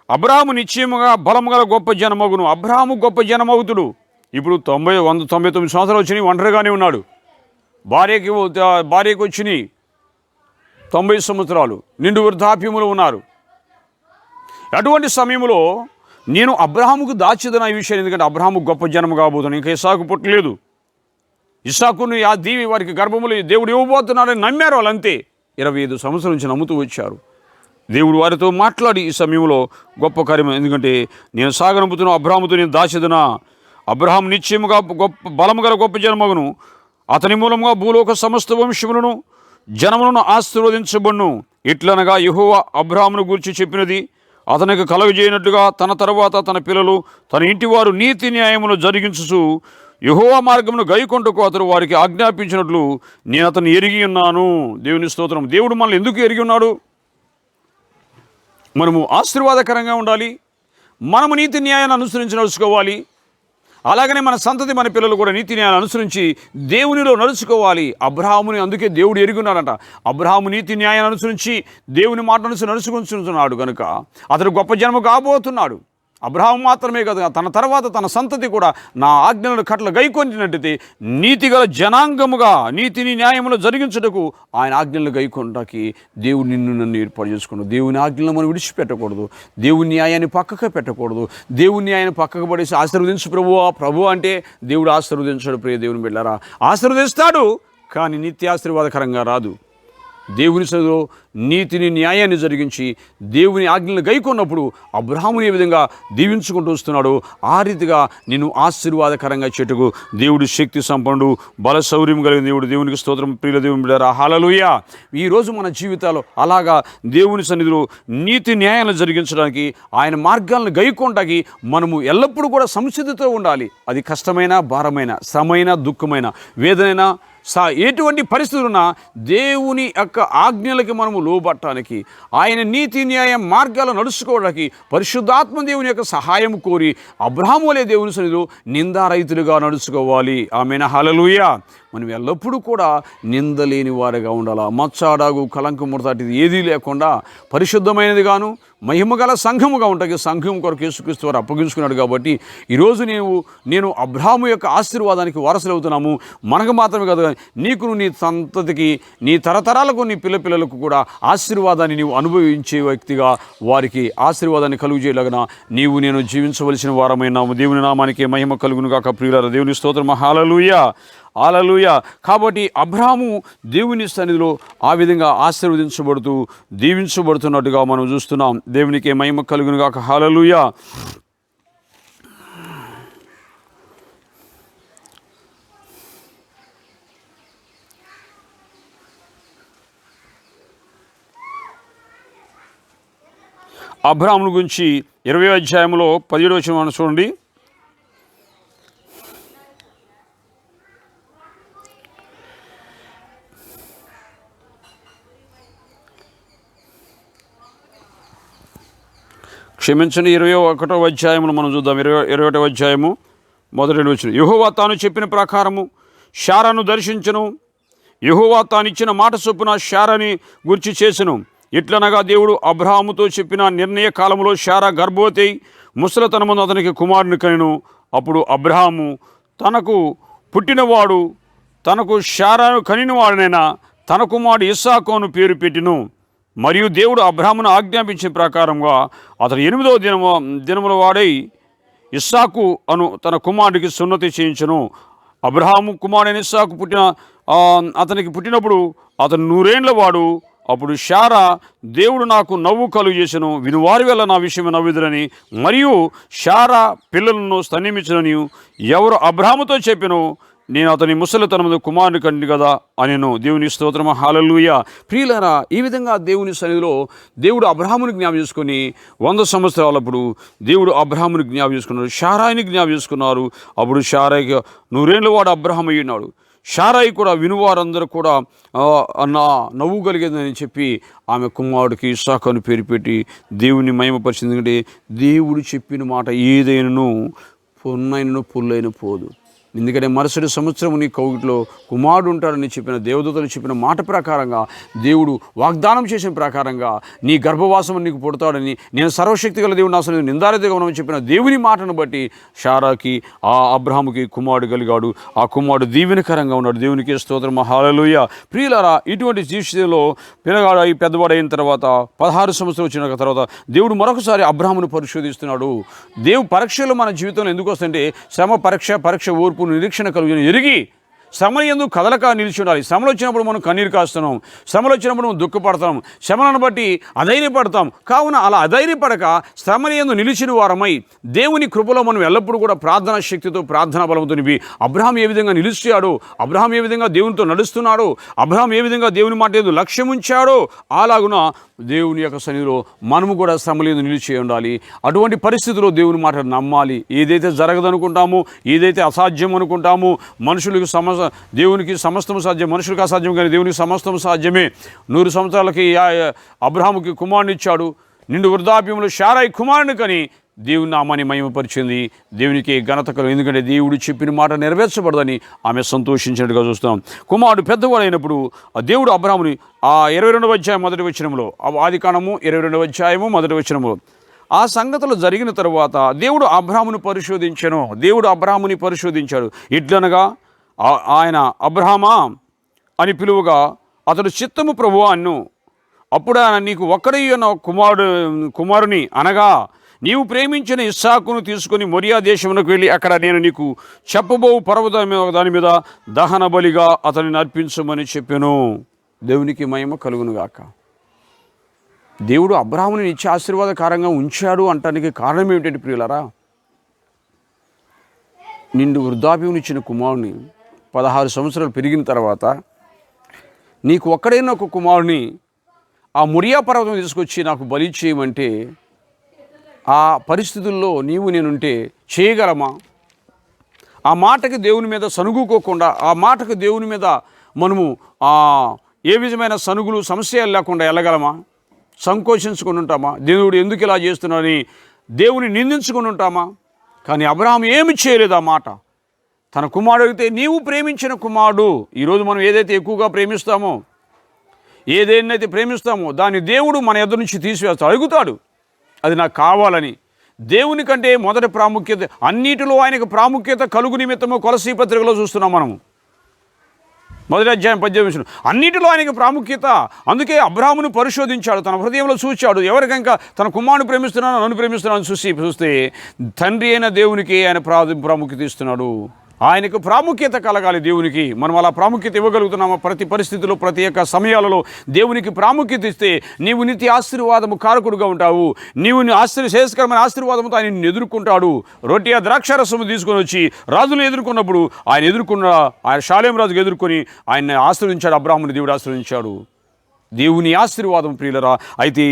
అబ్రాహాము నిశ్చయముగా బలము గల గొప్ప జనమగును. అబ్రాహాము గొప్ప జనమవుతుడు. ఇప్పుడు 199 సంవత్సరాలు వచ్చినాయి, ఒంటరిగానే ఉన్నాడు. భార్యకి వచ్చినాయి 90 సంవత్సరాలు, నిండు వృద్ధాప్యములు ఉన్నారు. అటువంటి సమయంలో నేను అబ్రాహాముకు దాచేదన ఈ విషయం, ఎందుకంటే అబ్రాహాము గొప్ప జనం కాబోతున్నాను. ఇంకా ఇస్సాకు పుట్టలేదు. ఇస్సాకును ఆ దీవి వారికి గర్భములు దేవుడు ఇవ్వబోతున్నారని నమ్మారు. వాళ్ళంతే 25 సంవత్సరాల నుంచి నమ్ముతూ వచ్చారు. దేవుడు వారితో మాట్లాడి ఈ సమయంలో గొప్ప కార్యం, ఎందుకంటే నేను సాగనంపుతున్న అబ్రాహాముతో నేను దాచేదనా? అబ్రాహాము నిశ్చయముగా బలము గల గొప్ప జనమగును. అతని మూలముగా భూలోక సమస్త వంశములను జనములను ఆశీర్వదించబడును. ఇట్లనగా యెహోవా అబ్రాహామును గూర్చి చెప్పినది అతనికి కలుగజేయనట్లుగా తన తర్వాత తన పిల్లలు తన ఇంటివారు నీతి న్యాయములు జరిగించుచు యెహోవా మార్గమును గైకొంటకు అతడు వారికి ఆజ్ఞాపించినట్లు నేను అతన్ని ఎరిగి ఉన్నాను. దేవుని స్తోత్రం. దేవుడు మనల్ని ఎందుకు ఎరిగి ఉన్నాడు? మనము ఆశీర్వాదకరంగా ఉండాలి, మనము నీతి న్యాయాన్ని అనుసరించి నడుచుకోవాలి. అలాగనే మన సంతతి, మన పిల్లలు కూడా నీతి న్యాయాన్ని అనుసరించి దేవునిలో నడుచుకోవాలి. అబ్రాహాముని అందుకే దేవుడు ఎరుగున్నాడంట. అబ్రాహాము నీతి న్యాయాన్ని అనుసరించి దేవుని మాట అనుసరించి నడుచుకుంటున్నాడు కనుక అతడు గొప్ప జనము కాబోతున్నాడు. అబ్రాహాము మాత్రమే కదా, తన తర్వాత తన సంతతి కూడా నా ఆజ్ఞలను కట్టలు గైకొంటినట్టయితే నీతిగల జనాంగముగా నీతిని న్యాయములు జరిగించుటకు ఆయన ఆజ్ఞలను గైకొనడానికి దేవుడు నన్ను ఏర్పాటు చేసుకున్నాడు. దేవుని ఆజ్ఞలను మనం విడిచిపెట్టకూడదు, దేవుని న్యాయాన్ని పక్కకు పెట్టకూడదు. దేవుని న్యాయాన్ని పక్కకు పడేసి ఆశీర్వదించు ప్రభు అంటే దేవుడు ఆశీర్వదించాడు. ప్రియ దేవుని బిడ్డలారా, ఆశీర్వదిస్తాడు, కానీ నిత్య ఆశీర్వాదకరంగా రాదు. దేవుని సన్నిధిలో నీతిని న్యాయాన్ని జరిగించి దేవుని ఆజ్ఞలను గైకొన్నప్పుడు అబ్రాహాముని ఏ విధంగా దీవించుకుంటూ వస్తున్నాడు, ఆ రీతిగా నేను ఆశీర్వాదకరంగా చెట్టుకు దేవుడు శక్తి సంపన్నుడు, బల శౌర్యం కలిగిన దేవుడు. దేవునికి స్తోత్రం. ప్రియుల దేవుని బిడ్డలారా, హల్లెలూయా. ఈరోజు మన జీవితాల్లో అలాగా దేవుని సన్నిధిలో నీతి న్యాయాలను జరిగించడానికి, ఆయన మార్గాలను గైకొనడానికి మనము ఎల్లప్పుడూ కూడా సంసిద్ధతో ఉండాలి. అది కష్టమైన, భారమైన, శ్రమైన, దుఃఖమైన, వేదనైనా, ఎటువంటి పరిస్థితులున్నా దేవుని యొక్క ఆజ్ఞలకి మనము లోబట్టడానికి, ఆయన నీతి న్యాయ మార్గాలు నడుచుకోవడానికి పరిశుద్ధాత్మ దేవుని యొక్క సహాయం కోరి అబ్రాహాము వలె దేవుని సన్నిధిలో నిందారహితులుగా నడుచుకోవాలి. ఆమేన్, హల్లెలూయా. మనం ఎల్లప్పుడూ కూడా నిందలేని వారిగా ఉండాలా. మచ్చాడాగు కలంకం ముడతాటిది ఏదీ లేకుండా పరిశుద్ధమైనది గాను మహిమగల సంఘముగా ఉంటాయి. సంఘం కొరకు యేసుక్రీస్తు వారు అప్పగించుకున్నాడు. కాబట్టి ఈరోజు నేను అబ్రాహాము యొక్క ఆశీర్వాదానికి వారసులవుతున్నాము. మనకు మాత్రమే కాదు, నీకు, నీ సంతతికి, నీ తరతరాలకు, నీ పిల్లలకు కూడా ఆశీర్వాదాన్ని నీవు అనుభవించే వ్యక్తిగా వారికి ఆశీర్వాదాన్ని కలుగు చేయలాగిన నేను జీవించవలసిన వారమైనాము. దేవుని నామానికి మహిమ కలుగును గాక. ప్రియులారా, దేవుని స్తోత్రం. హల్లెలూయా, హల్లెలూయా. కాబట్టి అబ్రాహాము దేవుని సన్నిధిలో ఆ విధంగా ఆశీర్వదించబడుతూ దీవించబడుతున్నట్టుగా మనం చూస్తున్నాం. దేవునికి మహిమ కలుగును గాక. హల్లెలూయా. అబ్రాహాము గురించి 20వ అధ్యాయంలో 17వ వచనం మనం చూడండి. క్షమించండి, 21వ అధ్యాయమును మనం చూద్దాం. 21వ అధ్యాయము మొదటి వచనం. యెహోవా తాను చెప్పిన ప్రకారము శారాను దర్శించను. యెహోవా తాను ఇచ్చిన మాట చొప్పున శారాని గురించి చేసెను. ఎట్లనగా దేవుడు అబ్రహాముతో చెప్పిన నిర్ణయ కాలంలో శారా గర్భవతి ముసలితనమున అతనికి కుమారుని కనెను. అప్పుడు అబ్రహాము తనకు పుట్టినవాడు తనకు శారాను కనినవాడనైనా తన కుమారుడు ఇస్సాకును పేరు పెట్టెను. మరియు దేవుడు అబ్రహామును ఆజ్ఞాపించిన ప్రకారంగా అతడు 8వ దినముల వాడై ఇస్సాకు అను తన కుమారుడికి సున్నతి చేయించెను. అబ్రహాము కుమారుడైన ఇస్సాకు అతనికి పుట్టినప్పుడు అతను 100 ఏండ్ల వాడు. అప్పుడు శారా దేవుడు నాకు నవ్వు కలుగు చేసెను, వినువారి వల్ల నా విషయం నవ్వుదురని, మరియు శారా పిల్లలను స్తన్యమించునని ఎవరు అబ్రహాముతో చెప్పెను, నేను అతని ముసలితనమున కుమారుని కంటి కదా అనెను. దేవుని స్తోత్రము, హల్లెలూయా. ప్రియులారా, ఈ విధంగా దేవుని సన్నిధిలో దేవుడు అబ్రహాముని జ్ఞాపకం చేసుకొని 100 సంవత్సరాలప్పుడు దేవుడు అబ్రహాముని జ్ఞాపకం చేసుకున్నారు, శారాయిని జ్ఞాపకం చేసుకున్నారు. అప్పుడు శారాయికి 100 ఏండ్ల వాడు అబ్రహాం అయ్యున్నాడు. శారాయి కూడా వినువారందరూ కూడా నా నవ్వు కలిగేదని చెప్పి ఆమె కుమారుడికి ఇస్సాకు అని పేరు పెట్టి దేవుని మహిమపరిచింది. ఎందుకంటే దేవుడు చెప్పిన మాట ఏదైనాను పొన్నైనను పుల్లైన పోదు. ఎందుకంటే మరుసటి సంవత్సరం నీ కౌగిట్లో కుమారుడు ఉంటాడని చెప్పిన దేవదూతలు చెప్పిన మాట ప్రకారంగా దేవుడు వాగ్దానం చేసిన ప్రకారంగా నీ గర్భవాసం నీకు పుడతాడని, నేను సర్వశక్తి గల దేవుడు అసలు నిందారదిగా ఉన్నామని చెప్పిన దేవుని మాటను బట్టి శారాకి ఆ అబ్రహాముకి కుమారుడు కలిగాడు. ఆ కుమారుడు దీవెనకరంగా ఉన్నాడు. దేవునికి స్తోత్రం, హల్లెలూయా. ప్రియులారా, ఇటువంటి జీవితంలో పిల్లగాడు అయి పెద్దవాడు అయిన తర్వాత 16 సంవత్సరాలు వచ్చిన తర్వాత దేవుడు మరొకసారి అబ్రహామును పరిశోధిస్తున్నాడు. పరీక్షలు మన జీవితంలో ఎందుకు వస్తుంటే శ్రమ పరీక్ష ఓర్పు నిరీక్షణ కలుగుని ఎరిగి శ్రమ యందు కదలక నిలిచి ఉండాలి. శ్రమలు వచ్చినప్పుడు మనం కన్నీరు కాస్తున్నాం, శ్రమలు వచ్చినప్పుడు మనం దుఃఖపడతాం, శ్రమలను బట్టి అధైర్యపడతాం. కావున అలా అధైర్యపడక శ్రమల యందు నిలిచిన వారమై దేవుని కృపలో మనం ఎల్లప్పుడూ కూడా ప్రార్థనా శక్తితో ప్రార్థనా బలంతో నింపి అబ్రహాం ఏ విధంగా నిలిచాడో, అబ్రహాం ఏ విధంగా దేవునితో నడుస్తున్నాడో, అబ్రహాం ఏ విధంగా దేవుని మాట యందు లక్ష్యం ఉంచాడో అలాగున దేవుని యొక్క సన్నిధిలో మనము కూడా శ్రమల యందు నిలిచి ఉండాలి. అటువంటి పరిస్థితుల్లో దేవుని మాట నమ్మాలి. ఏదైతే జరగదనుకుంటామో, ఏదైతే అసాధ్యం అనుకుంటామో, మనుషులకు దేవునికి సమస్తం సాధ్యం, మనుషులకు అసాధ్యం, కానీ దేవునికి సమస్తం సాధ్యమే. 100 సంవత్సరాలకి అబ్రహాముకి కుమారుని ఇచ్చాడు. నిండు వృద్ధాప్యంలో శారాయి కుమారుని కని దేవుని నామాన్ని మహిమపరిచింది. దేవునికి ఘనత కలుగు. ఎందుకంటే దేవుడు చెప్పిన మాట నెరవేర్చబడదని ఆమె సంతోషించినట్టుగా చూస్తున్నాం. కుమారుడు పెద్దవాడైనప్పుడు దేవుడు అబ్రహాముని 22వ అధ్యాయం 1వ వచనంలో, ఆదికాండము 22వ అధ్యాయము 1వ వచనంలో ఆ సంగతులు జరిగిన తరువాత దేవుడు అబ్రహామును పరిశోధించాడు. ఇట్లనగా ఆయన అబ్రహామా అని పిలువగా అతడు చిత్తము ప్రభువా అన్ను. అప్పుడు ఆయన నీకు ఒక్కడయ్యున్న కుమారుని అనగా నీవు ప్రేమించిన ఇస్సాకును తీసుకుని మొరియా దేశమునకు వెళ్ళి అక్కడ నేను నీకు చెప్పబోవు పర్వతం దాని మీద దహన బలిగా అతనిని అర్పించమని చెప్పాను. దేవునికి మహిమ కలుగునుగాక. దేవుడు అబ్రహాముని నిత్య ఆశీర్వాదకరంగా ఉంచాడు అంటానికి కారణం ఏమిటంటే ప్రియులారా, నిండు వృద్ధాప్యం ఇచ్చిన కుమారుని 16 సంవత్సరాలు పెరిగిన తర్వాత నీకు ఒక్కడైనా ఒక కుమారుని ఆ మొరియా పర్వతం తీసుకొచ్చి నాకు బలి చేయమంటే ఆ పరిస్థితుల్లో నీవు నేనుంటే చేయగలమా? ఆ మాటకి దేవుని మీద సనుగుకోకుండా, ఆ మాటకు దేవుని మీద మనము ఏ విధమైన సనుగులు సమస్యలు లేకుండా వెళ్ళగలమా? సంకోచించుకొని ఉంటామా? దేవుడు ఎందుకు ఇలా చేస్తున్నాడని దేవుని నిందించుకొని ఉంటామా? కానీ అబ్రహాం ఏమి చేయలేదు. ఆ మాట తన కుమారుడు అడిగితే నీవు ప్రేమించిన కుమారుడు. ఈరోజు మనం ఏదైతే ఎక్కువగా ప్రేమిస్తామో, ఏదైతే ప్రేమిస్తామో దాన్ని దేవుడు మన ఎదురు నుంచి తీసివేస్తాడు. అడుగుతాడు, అది నాకు కావాలని. దేవుని కంటే మొదటి ప్రాముఖ్యత, అన్నిటిలో ఆయనకు ప్రాముఖ్యత కలుగు నిమిత్తము కొలసీ పత్రికలో చూస్తున్నాం మనము. 1వ అధ్యాయం 18 అన్నిటిలో ఆయనకు ప్రాముఖ్యత. అందుకే అబ్రహామును పరిశోధించాడు, తన హృదయంలో చూచాడు. ఎవరికైనా తన కుమారుని ప్రేమిస్తున్నాను, నన్ను ప్రేమిస్తున్నాను చూస్తే తండ్రి అయిన దేవునికి ఆయన ప్రాముఖ్యత ఇస్తున్నాడు. ఆయనకు ప్రాముఖ్యత కలగాలి దేవునికి. మనం అలా ప్రాముఖ్యత ఇవ్వగలుగుతున్నామా? ప్రతి పరిస్థితిలో, ప్రతి ఒక్క సమయాలలో దేవునికి ప్రాముఖ్యత ఇస్తే నీవు నిత్య ఆశీర్వాదము కారకుడుగా ఉంటావు. నీవు శ్రేయస్కరమైన ఆశీర్వాదంతో ఆయన ఎదుర్కొంటాడు. రొట్టె ద్రాక్షారసము తీసుకొని వచ్చి రాజును ఎదుర్కొన్నప్పుడు ఆయన షాలేం రాజుకు ఎదుర్కొని ఆయన ఆశీర్వదించాడు. అబ్రహాముని దేవుడు ఆశీర్వదించాడు. దేవుని ఆశీర్వాదం ప్రియులరా. అయితే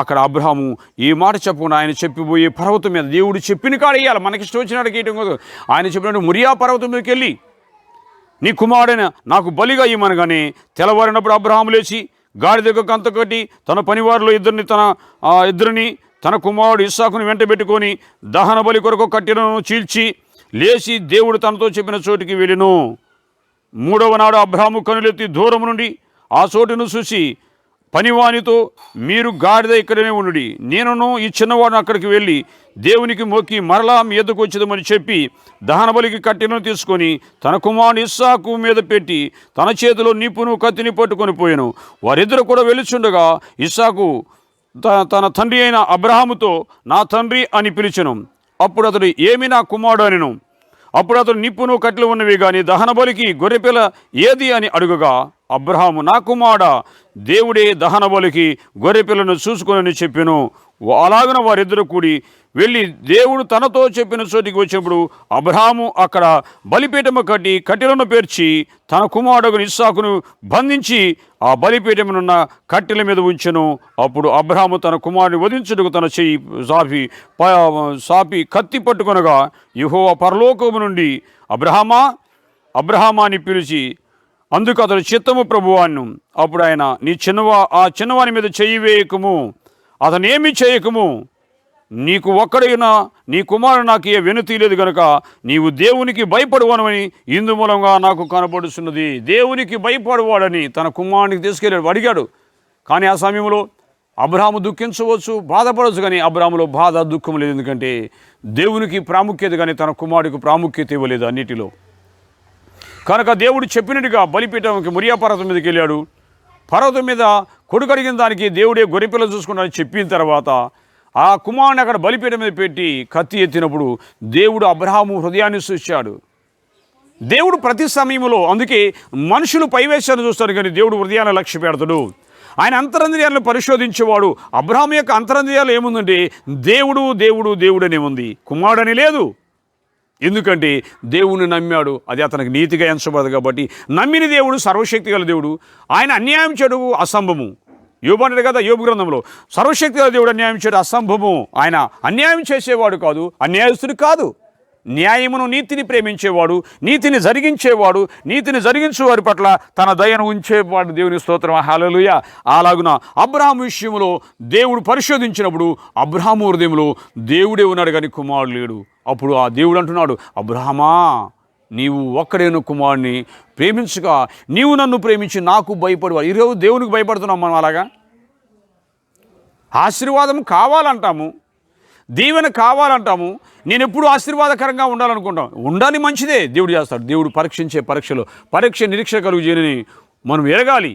అక్కడ అబ్రహాము ఈ మాట చెప్పకుండా ఆయన చెప్పిపోయే పర్వతం మీద దేవుడు చెప్పిన కాడ వేయాలి. మనకి ఇష్టం వచ్చినట్టు వేయటం కాదు. ఆయన చెప్పినట్టు మొరియా పర్వతం మీదకి వెళ్ళి నీ కుమారుడైన నాకు బలిగా ఇవ్వమనగానే తెల్లవారినప్పుడు అబ్రహాము లేచి గాడిదకు కంత కట్టి తన పనివారిలో ఇద్దరిని తన కుమారుడు ఇస్సాకుని వెంట పెట్టుకొని దహన బలి కొరకు కట్టెలను చీల్చి లేచి దేవుడు తనతో చెప్పిన చోటికి వెళ్ళెను. 3వ నాడు అబ్రహాము కనులెత్తి దూరం నుండి ఆ చోటును చూసి పనివానితో, మీరు గాడిద ఇక్కడనే ఉండుడి, నేనును ఈ చిన్నవాడిని అక్కడికి వెళ్ళి దేవునికి మొక్కి మరలా మీ ఎద్దకు వచ్చేదమని చెప్పి దహనబలికి కట్టెలను తీసుకొని తన కుమారుని ఇస్సాకు మీద పెట్టి తన చేతిలో నిప్పును కత్తిని పట్టుకొని పోయాను. వారిద్దరు కూడా వెలుచుండగా ఇస్సాకు తన తండ్రి అయిన అబ్రహాముతో నా తండ్రి అని పిలిచెను. అప్పుడు అతడు ఏమి నా కుమారుడు అనెను. అప్పుడు అతడు నిప్పును కట్టెలు ఉన్నవి కానీ దహనబలికి గొర్రెపిల్ల ఏది అని అడుగగా అబ్రహాము నా కుమారుడా, దేవుడే దహనబలికి గొర్రెపిల్లను చూసుకొనని చెప్పెను. అలాగన వారిద్దరూ కూడి వెళ్ళి దేవుడు తనతో చెప్పిన చోటికి వచ్చినప్పుడు అబ్రహాము అక్కడ బలిపీఠము కట్టి కట్టెలను పేర్చి తన కుమారుడు ఇస్సాకును బంధించి ఆ బలిపీఠమునున్న కట్టెల మీద ఉంచెను. అప్పుడు అబ్రహాము తన కుమారుని వధించుటకు తన చెయ్యి సాపి కత్తి పట్టుకొనగా యెహోవా పరలోకము నుండి అబ్రహామా అబ్రహామా అని పిలిచి అందుకు అతడు చిత్తము ప్రభువాను. అప్పుడు ఆయన ఆ చిన్నవాని మీద చెయ్యి వేయకము, అతనేమీ చేయకము, నీకు ఒక్కడైనా నీ కుమారుడు నాకు ఏ వెనుతి లేదు గనుక నీవు దేవునికి భయపడువనని ఇందు మూలంగా నాకు కనపడుతున్నది. దేవునికి భయపడువాడని తన కుమారునికి తీసుకెళ్ళాడు, అడిగాడు. కానీ ఆ సమయంలో అబ్రహాము దుఃఖించవచ్చు, బాధపడవచ్చు, కానీ అబ్రహాములో బాధ దుఃఖం లేదు. ఎందుకంటే దేవునికి ప్రాముఖ్యత కానీ తన కుమారుడికి ప్రాముఖ్యత ఇవ్వలేదు అన్నిటిలో. కనుక దేవుడు చెప్పినట్టుగా బలిపీఠంకి మొరియా పర్వతం మీదకి వెళ్ళాడు. పర్వతం మీద కొడుకు అడిగిన దానికి దేవుడే గొర్రెపిల్ల చూసుకున్నాడని చెప్పిన తర్వాత ఆ కుమారుని అక్కడ బలిపీఠం మీద పెట్టి కత్తి ఎత్తినప్పుడు దేవుడు అబ్రహాము హృదయాన్ని చూశాడు. దేవుడు ప్రతి సమయంలో, అందుకే మనుషులు పైవేశాన్ని చూస్తారు కానీ దేవుడు హృదయాన్ని లక్ష్య పెడతాడు. ఆయన అంతరంద్రియాలను పరిశోధించేవాడు. అబ్రహాము యొక్క అంతరంద్రియాలు ఏముందంటే దేవుడు దేవుడు దేవుడు అనే ఉంది, కుమారుడని లేదు. ఎందుకంటే దేవుని నమ్మాడు, అది అతనికి నీతిగా ఎంచబడదు. కాబట్టి నమ్మిన దేవుడు సర్వశక్తి గల దేవుడు. ఆయన అన్యాయం చేయడు అసంభవము. యోబు అంటాడు కదా యోబు గ్రంథంలో, సర్వశక్తి గల దేవుడు అన్యాయం చేయడు అసంభవము. ఆయన అన్యాయం చేసేవాడు కాదు, అన్యాయస్తుడు కాదు. న్యాయమును నీతిని ప్రేమించేవాడు, నీతిని జరిగించేవాడు, నీతిని జరిగించేవారి పట్ల తన దయను ఉంచేవాడు. దేవుని స్తోత్రం, హల్లెలూయా. అలాగున అబ్రహాము విషయంలో దేవుడు పరిశోధించినప్పుడు అబ్రహాము హృదయంలో దేవుడే ఉన్నాడు కానీ కుమారుడు లేడు. అప్పుడు ఆ దేవుడు అంటున్నాడు, అబ్రహామా, నీవు ఒక్కడేను కుమారుని ప్రేమించగా నీవు నన్ను ప్రేమించి నాకు భయపడేవాడు. ఈరోజు దేవునికి భయపడుతున్నాం మనం. అలాగా ఆశీర్వాదం కావాలంటాము, దీవెన కావాలంటాము. నేను ఎప్పుడు ఆశీర్వాదకరంగా ఉండాలనుకుంటాం. ఉండాలి, మంచిదే, దేవుడు చేస్తాడు. దేవుడు పరీక్షించే పరీక్ష నిరీక్ష కలుగు చేయని మనం ఎరగాలి.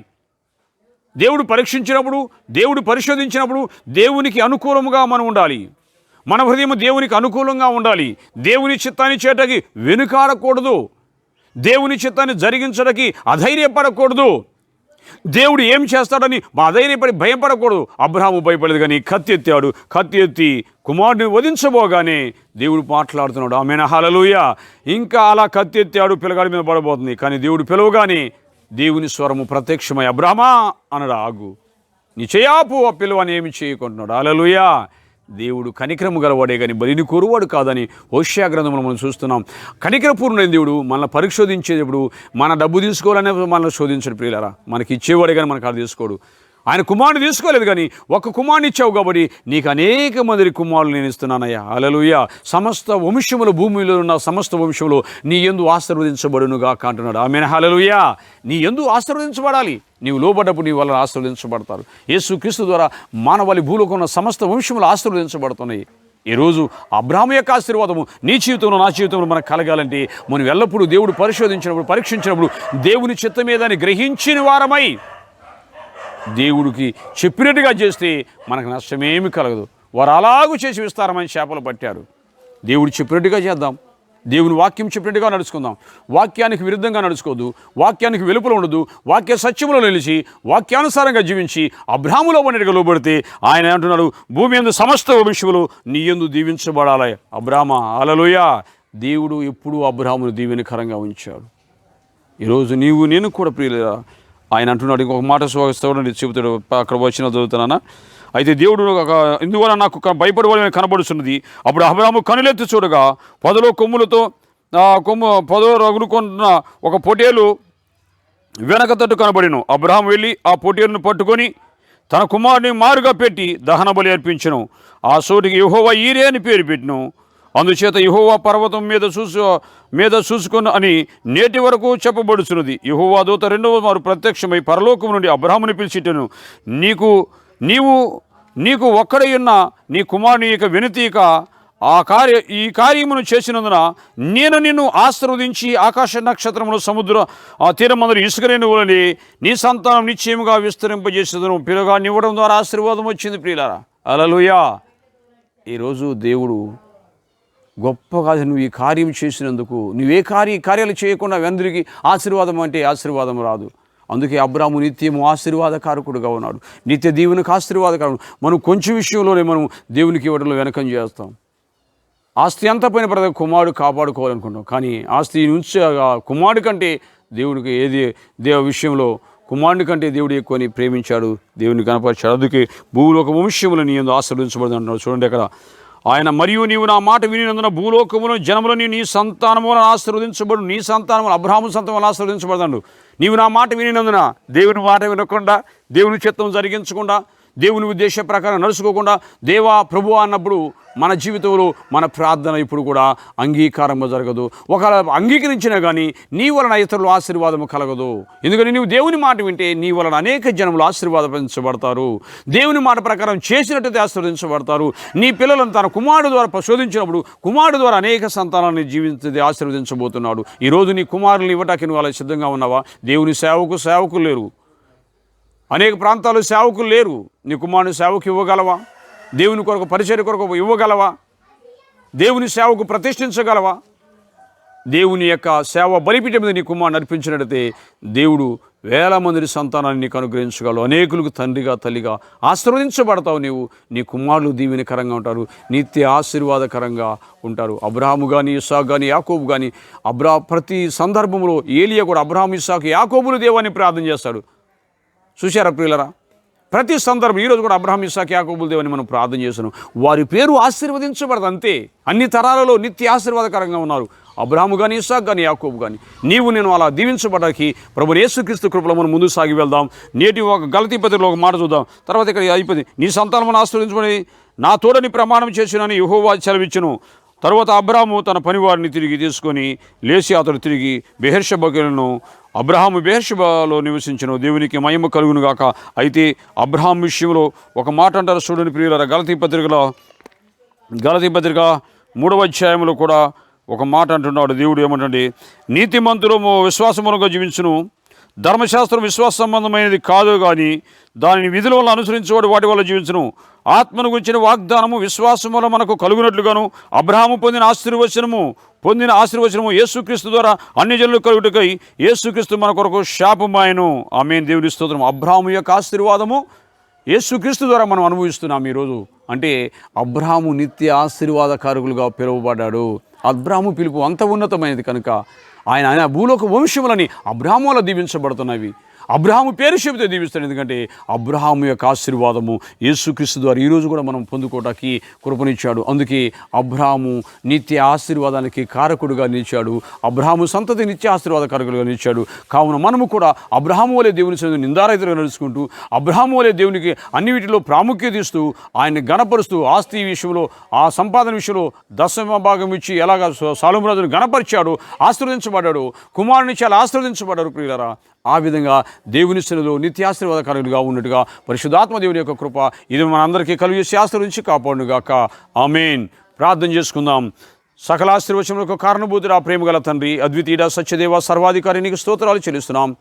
దేవుడు పరీక్షించినప్పుడు, దేవుడు పరిశోధించినప్పుడు దేవునికి అనుకూలముగా మనం ఉండాలి. మన హృదయం దేవునికి అనుకూలంగా ఉండాలి. దేవుని చిత్తాన్ని చేయటానికి వెనుకాడకూడదు. దేవుని చిత్తాన్ని జరిగించడానికి అధైర్యపడకూడదు. దేవుడు ఏం చేస్తాడని అధైర్యపడి భయపడకూడదు. అబ్రహాము భయపడలేదు కానీ కత్తి ఎత్తాడు. కత్తి ఎత్తి కుమారుడిని వధించబోగానే దేవుడు మాట్లాడుతున్నాడు. ఆమేన్, హల్లెలూయా. ఇంకా అలా కత్తి ఎత్తాడు, పిల్లగాడి మీద పడబోతుంది. కానీ దేవుడు పిలవగానే దేవుని స్వరము ప్రత్యక్షమై అబ్రహామా అన్నాడు. ఆగు, నీ చేయాపు, ఆ పిల్లవాని ఏమి చేయకుంటున్నాడు. హల్లెలూయా. దేవుడు కనికరము గలవాడే కానీ బలిని కోరువాడు కాదని హోషేయ గ్రంథంలో మనం చూస్తున్నాం. కనికరపూర్ణుడైన దేవుడు మనల్ని పరిశోధించేటప్పుడు మన డబ్బు తీసుకోవాలనే మనల్ని శోధించడు. ప్రియులారా, మనకి ఇచ్చేవాడే కానీ మనకు అది తీసుకోడు. ఆయన కుమారుని తీసుకోలేదు కానీ ఒక్క కుమారుని ఇచ్చావు కాబట్టి నీకు అనేక మంది కుమారులు నేను ఇస్తున్నానయ్యా. హల్లెలూయా. సమస్త వంశములు, భూమిలో ఉన్న సమస్త వంశములు నీ యందు ఆశీర్వదించబడునుగా అంటున్నాడు. ఆమేన్, హల్లెలూయా. నీ యందు ఆశీర్వదించబడాలి. నీవు లోబడ్డప్పుడు నీ వల్ల ఆశీర్వదించబడతారు. యేసుక్రీస్తు ద్వారా మానవాళి భూలోకి ఉన్న సమస్త వంశములు ఆశీర్వదించబడుతున్నాయి. ఈరోజు అబ్రహాము యొక్క ఆశీర్వాదము నీ జీవితంలో, నా జీవితంలో మనకు కలగాలంటే మనం ఎల్లప్పుడూ దేవుడు పరిశోధించినప్పుడు, పరీక్షించినప్పుడు దేవుని చిత్తమేదని గ్రహించిన వారమై దేవుడికి చెప్పినట్టుగా చేస్తే మనకు నష్టమేమి కలగదు. వారు అలాగూ చేసి విస్తారమైన చేపలు పట్టారు. దేవుడు చెప్పినట్టుగా చేద్దాం. దేవుని వాక్యం చెప్పినట్టుగా నడుచుకుందాం. వాక్యానికి విరుద్ధంగా నడుచుకోవద్దు. వాక్యానికి వెలుపల ఉండదు. వాక్య సత్యములో నిలిచి వాక్యానుసారంగా జీవించి అబ్రహాములో ఉన్నట్టుగా లోబడితే ఆయన అంటున్నాడు, భూమి యందు సమస్త వంశములు నీ యందు దీవించబడాలి. అబ్రహామా, హల్లెలూయా. దేవుడు ఎప్పుడూ అబ్రహామును దీవెనకరంగా ఉంచాడు. ఈరోజు నీవు నేను కూడా ప్రియులరా, ఆయన అంటున్నాడు. ఇంకొక మాట చూడండి, చెబుతాడు. అక్కడ వచ్చిన చదువుతున్నానా. అయితే దేవుడు ఇందువల్ల నాకు భయపడవాలని కనబడుతున్నది. అప్పుడు అబ్రహాము కనులెత్తి చూడగా పొదలో కొమ్ములతో పొదలో రగులుకుంటున్న ఒక పొటేలు వెనక తట్టు కనబడిను. అబ్రహాము వెళ్ళి ఆ పొటేలును పట్టుకొని తన కుమారుని మారుగా పెట్టి దహన బలి అర్పించెను. ఆ చోటికి యెహోవా ఈరే అని పేరు పెట్టెను. అందుచేత యెహోవా పర్వతం మీద చూసుకొని అని నేటి వరకు చెప్పబడుచున్నది. యెహోవా దూత రెండవ మారు ప్రత్యక్షమై పరలోకం నుండి అబ్రాహాముని పిలిచిటను, నీకు ఒక్కడై ఉన్న నీ కుమారుని ఇక వినతీక ఈ కార్యమును చేసినందున నేను నిన్ను ఆశీర్వదించి ఆకాశ నక్షత్రములు సముద్ర తీరమందరూ ఇసుకరేణువులని నీ సంతానం నిశ్చయముగా విస్తరింపజేసేదను. పిల్లగానివ్వడం ద్వారా ఆశీర్వాదం వచ్చింది ప్రియులారా. హల్లెలూయా. ఈరోజు దేవుడు గొప్పగా నువ్వు ఈ కార్యం చేసినందుకు, నువ్వే కార్యాలు చేయకుండా అందరికీ ఆశీర్వాదం అంటే ఆశీర్వాదం రాదు. అందుకే అబ్రాహాము నిత్యము ఆశీర్వాదకారకుడుగా ఉన్నాడు, నిత్య దేవునికి ఆశీర్వాదకారుడు. మనం కొంచెం విషయంలోనే మనం దేవునికి ఇవ్వడంలో వెనకం చేస్తాం. ఆస్తి అంతా పోయిన ప్రతి కుమారుడు కాపాడుకోవాలనుకుంటాం, కానీ ఆస్తి నుంచి కుమారుడి కంటే దేవుడికి విషయంలో కుమారుడి కంటే దేవుడు ఎక్కువని ప్రేమించాడు, దేవుని కనపరిచాడు. అందుకే భూలోక వంశములు నీ యందు ఆశీర్వదించబడదు అంటున్నాడు. చూడండి అక్కడ ఆయన, మరియు నీవు నా మాట వినినందున భూలోకమును జనములని నీ సంతానములను ఆశీర్వదించబడు. నీ సంతానములు అబ్రాహాము సంతానం ఆశీర్వదించబడతాడు. నీవు నా మాట వినినందున, దేవుని మాట వినకుండా, దేవుని చిత్తం జరిగించకుండా, దేవుని ఉద్దేశ ప్రకారం నడుచుకోకుండా దేవా ప్రభు అన్నప్పుడు మన జీవితంలో మన ప్రార్థన ఇప్పుడు కూడా అంగీకారంగా జరగదు. ఒకవేళ అంగీకరించినా కానీ నీ వలన ఇతరులు ఆశీర్వాదము కలగదు. ఎందుకంటే నీవు దేవుని మాట వింటే నీ వలన అనేక జనములు ఆశీర్వాదించబడతారు. దేవుని మాట ప్రకారం చేసినట్టయితే ఆశీర్వదించబడతారు. నీ పిల్లలను తన కుమారుడు ద్వారా శోధించినప్పుడు కుమారుడు ద్వారా అనేక సంతానాన్ని జీవించి ఆశీర్వదించబోతున్నాడు. ఈరోజు నీ కుమారులను ఇవ్వటానికి నువ్వు అలా సిద్ధంగా ఉన్నావా? దేవుని సేవకులు లేరు, అనేక ప్రాంతాల్లో సేవకులు లేరు. నీ కుమారుని సేవకు ఇవ్వగలవా? దేవుని కొరకు పరిచర్య కొరకు ఇవ్వగలవా? దేవుని సేవకు ప్రతిష్ఠించగలవా? దేవుని యొక్క సేవ బలిపీఠం మీద నీ కుమారుని అర్పించినట్టయితే దేవుడు వేల మంది సంతానాన్ని నీకు అనుగ్రహించగలవు. అనేకులకు తండ్రిగా తల్లిగా ఆశీర్వదించబడతావు. నీ కుమారులు దీవెనకరంగా ఉంటారు, నిత్య ఆశీర్వాదకరంగా ఉంటారు. అబ్రాహాము కానీ, ఇస్సాకు కానీ, యాకోబు కానీ, ప్రతి సందర్భంలో ఏలియా కూడా అబ్రాహాము, ఇస్సాకు, యాకోబులు దేవాన్ని ప్రార్థన చేస్తాడు. చూశారా ప్రియులరా? ప్రతి సందర్భం ఈరోజు కూడా అబ్రాహాము, ఇస్సాకు, యాకోబుల దేవుని మనం ప్రార్థన చేస్తున్నాం. వారి పేరు ఆశీర్వదించబడదు అంతే. అన్ని తరాలలో నిత్య ఆశీర్వాదకరంగా ఉన్నారు అబ్రాహాము కానీ, ఇస్సాకు కానీ, యాకోబు కానీ. నేను అలా దీవించబడడానికి ప్రభువు యేసుక్రీస్తు కృపలో మనం ముందుకు సాగి వెళ్దాం. నేటి ఒక గలతీ పత్రికలో ఒక మాట చూద్దాం. తర్వాత ఇక్కడ అయిపోయింది. నీ సంతానమును ఆశీర్వదించబడి నా తోడని ప్రమాణం చేసినని యెహోవా సెలవిచ్చెను. తర్వాత అబ్రాహాము తన పనివారిని తిరిగి తీసుకొని లేచి అతడు తిరిగి బెయేర్షెబాకెళ్ళెను. అబ్రాహాము బెయేర్షెబాలో నివసించెను. దేవునికి మహిమ కలుగును గాక. అయితే అబ్రాహాము విషయంలో ఒక మాట అంటారు చూడండి ప్రియులారా. గలతీ పత్రిక 3వ అధ్యాయంలో కూడా ఒక మాట అంటున్నాడు. దేవుడు ఏమంటే, నీతిమంతులు విశ్వాసములుగా జీవించును, ధర్మశాస్త్రం విశ్వాస సంబంధమైనది కాదు కానీ దానిని విధుల వల్ల అనుసరించేవాడు వాటి వల్ల జీవించును. ఆత్మను గురించిన వాగ్దానము విశ్వాసం వల్ల మనకు కలుగునట్లుగాను అబ్రాహాము పొందిన ఆశీర్వచనము యేసుక్రీస్తు ద్వారా అన్ని జనులు కలుగుటకై యేసుక్రీస్తు మన కొరకు శాపమాయను. ఆమేన్. దేవుని స్తోత్రం. అబ్రాహాము యొక్క ఆశీర్వాదము యేసుక్రీస్తు ద్వారా మనం అనుభవిస్తున్నాం ఈరోజు. అంటే అబ్రాహాము నిత్య ఆశీర్వాదకారకులుగా పిలువబడ్డాడు. అబ్రాహాము పిలుపు అంత ఉన్నతమైనది కనుక ఆయన భూలోక వంశములని అబ్రాహాము వల్ల దీవించబడుతున్నవి. అబ్రాహాము పేరు చెబితే దీవిస్తాడు. ఎందుకంటే అబ్రాహాము యొక్క ఆశీర్వాదము యేసుక్రీస్తు ద్వారా ఈరోజు కూడా మనం పొందుకోవడానికి కృపనిచ్చాడు. అందుకే అబ్రాహాము నిత్య ఆశీర్వాదానికి కారకుడుగా నిలిచాడు. అబ్రాహాము సంతతి నిత్య ఆశీర్వాదకారకులుగా నిలిచాడు. కావున మనము కూడా అబ్రాహాము వలె దేవుని సన్నిధిలో నిందారహితంగా నడుచుకుంటూ, అబ్రాహాము వలె దేవునికి అన్ని వీటిలో ప్రాముఖ్యత ఇస్తూ, ఆయన్ని గణపరుస్తూ, ఆస్తి విషయంలో, ఆ సంపాదన విషయంలో దశమ భాగం ఇచ్చి ఎలాగా సొలొమోను రాజును గణపరిచాడు, ఆశీర్వదించబడ్డాడు, కుమారుని చాలా ఆశీర్వదించబడ్డారు ప్రియులారా. ఆ విధంగా దేవుని సన్నిధిలో నిత్యాశీర్వాదకారులుగా ఉన్నట్టుగా పరిశుద్ధాత్మ దేవుని యొక్క కృప ఇది మనందరికీ కలుగజేసి ఆశీర్వదించి కాపాడునుగాక. ఆమేన్. ప్రార్థన చేసుకుందాం. సకల ఆశీర్వచనములకు కారణభూతుడా, ప్రేమ గల తండ్రి, అద్వితీయుడా, సత్యదేవ, సర్వాధికారి, నీకు స్తోత్రాలు చెల్లిస్తున్నాం.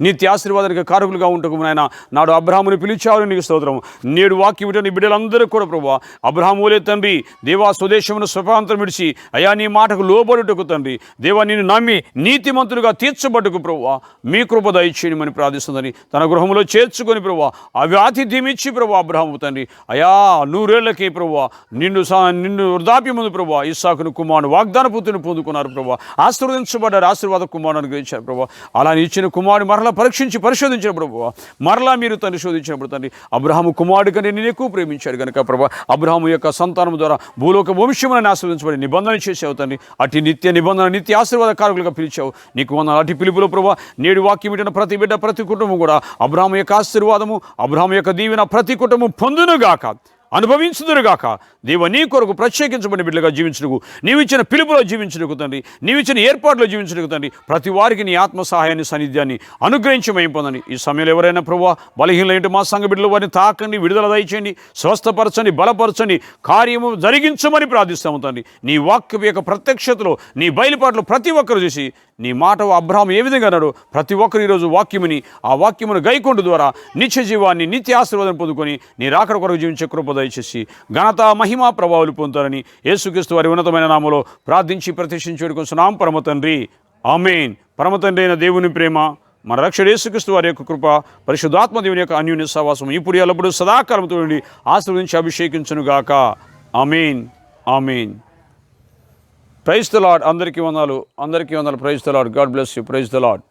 నిత్య ఆశీర్వాదానికి కారకులుగా ఉంటకు నాయన నాడు అబ్రాహాముని పిలిచావు, నీకు స్తోత్రం. నేడు వాక్యం వింటున్న బిడ్డలందరూ కూడా ప్రభువా, అబ్రాహాములే తండ్రి దేవా స్వదేశమును స్వతంత్రం విడిచి అయా నీ మాటకు లోబడుటకు తండ్రి దేవా నిన్ను నమ్మి నీతిమంతులుగా తీర్చబడ్డకు ప్రభువా మీ కృప దయచేయమని ప్రార్థిస్తుందని తన గృహంలో చేర్చుకొని ప్రభువా అవి ఆతిథ్యం ఇచ్చి ప్రభువా అబ్రాహాము తండ్రి అయా 100 ఏళ్లకే ప్రభువా నిన్ను వృద్ధాప్యముందు ప్రభువా ఇస్సాకును కుమారుడు వాగ్దాన పుత్రుని పొందుకున్నారు ప్రభువా. ఆశీర్వదించబడ్డారు, ఆశీర్వాద కుమారుడు అనుగ్రహించారు ప్రభువా. అలా ఇచ్చిన కుమారుడు మరలా పరీక్షించి పరిశోధించినప్పుడు ప్రభువా మరలా మీరు తండ్రి శోధించినప్పుడు తండ్రి అబ్రాహాము కుమారుడు కంటే నేను ఎక్కువ ప్రేమించాడు కనుక ప్రభువా అబ్రాహాము యొక్క సంతానం ద్వారా భూలోక వంశములను ఆశీర్వదించబడి నిబంధన చేసావు తండ్రి. అటు నిత్య నిబంధన నిత్య ఆశీర్వాదకారులుగా పిలిచావు. నీకు వందనాలు. అటు పిలుపులో ప్రభువా నేడు వాక్యం వింటున్న ప్రతి బిడ్డ ప్రతి కుటుంబం కూడా అబ్రాహాము యొక్క ఆశీర్వాదము అబ్రాహాము యొక్క దీవెన ప్రతి కుటుంబం పొందునుగాక. అనుభవించుదురుగాక. దేవ, నీ కొరకు ప్రత్యేకించబడిన బిడ్డలుగా జీవించుటకు, నీవిచ్చిన పిలుపులో జీవించుటకు తండ్రి, నీవిచ్చిన ఏర్పాటులో జీవించుటకు తండ్రి, ప్రతి వారికి నీ ఆత్మ సహాయాన్ని, సాన్నిధ్యాన్ని అనుగ్రహించి మహిమ పొందండి. ఈ సమయంలో ఎవరైనా ప్రభువా బలహీనలేంటి మా సంఘ బిడ్డలు, వారిని తాకండి, విడుదల దయచేయండి, స్వస్థపరచండి, బలపరచండి, కార్యము జరిగించమని ప్రార్థిస్తాము తండ్రి. నీ వాక్యం యొక్క ప్రత్యక్షతలో, నీ బయలుపాటులో ప్రతి ఒక్కరు చూసి నీ మాట అబ్రహాము ఏ విధంగా అన్నాడో ప్రతి ఒక్కరు ఈరోజు వాక్యముని, ఆ వాక్యమును గైకొండు ద్వారా నిత్య జీవాన్ని, నిత్య ఆశీర్వాదం పొందుకొని నీ రాకడ కొరకు జీవించే కృప దయచేసి ఘనత, మహిమ, ప్రభావాలు పొందుతారని యేసుక్రీస్తు వారి ఉన్నతమైన నామములో ప్రార్థించి ప్రతిష్ఠించి వేడుకొంచున్నాం పరమ తండ్రి. ఆమేన్. పరమ తండ్రి అయిన దేవుని ప్రేమ, మన రక్షకుడు యేసుక్రీస్తు వారి యొక్క కృప, పరిశుద్ధాత్మ దేవుని యొక్క అన్యోన్య సహవాసం ఇప్పుడు ఎల్లప్పుడూ సదాకాలంతో నుండి ఆశీర్వదించి అభిషేకించునుగాక. ఆమేన్. ఆమేన్. Praise the lord. అందరికీ వందనాలు. Praise the lord. God bless you. Praise the lord.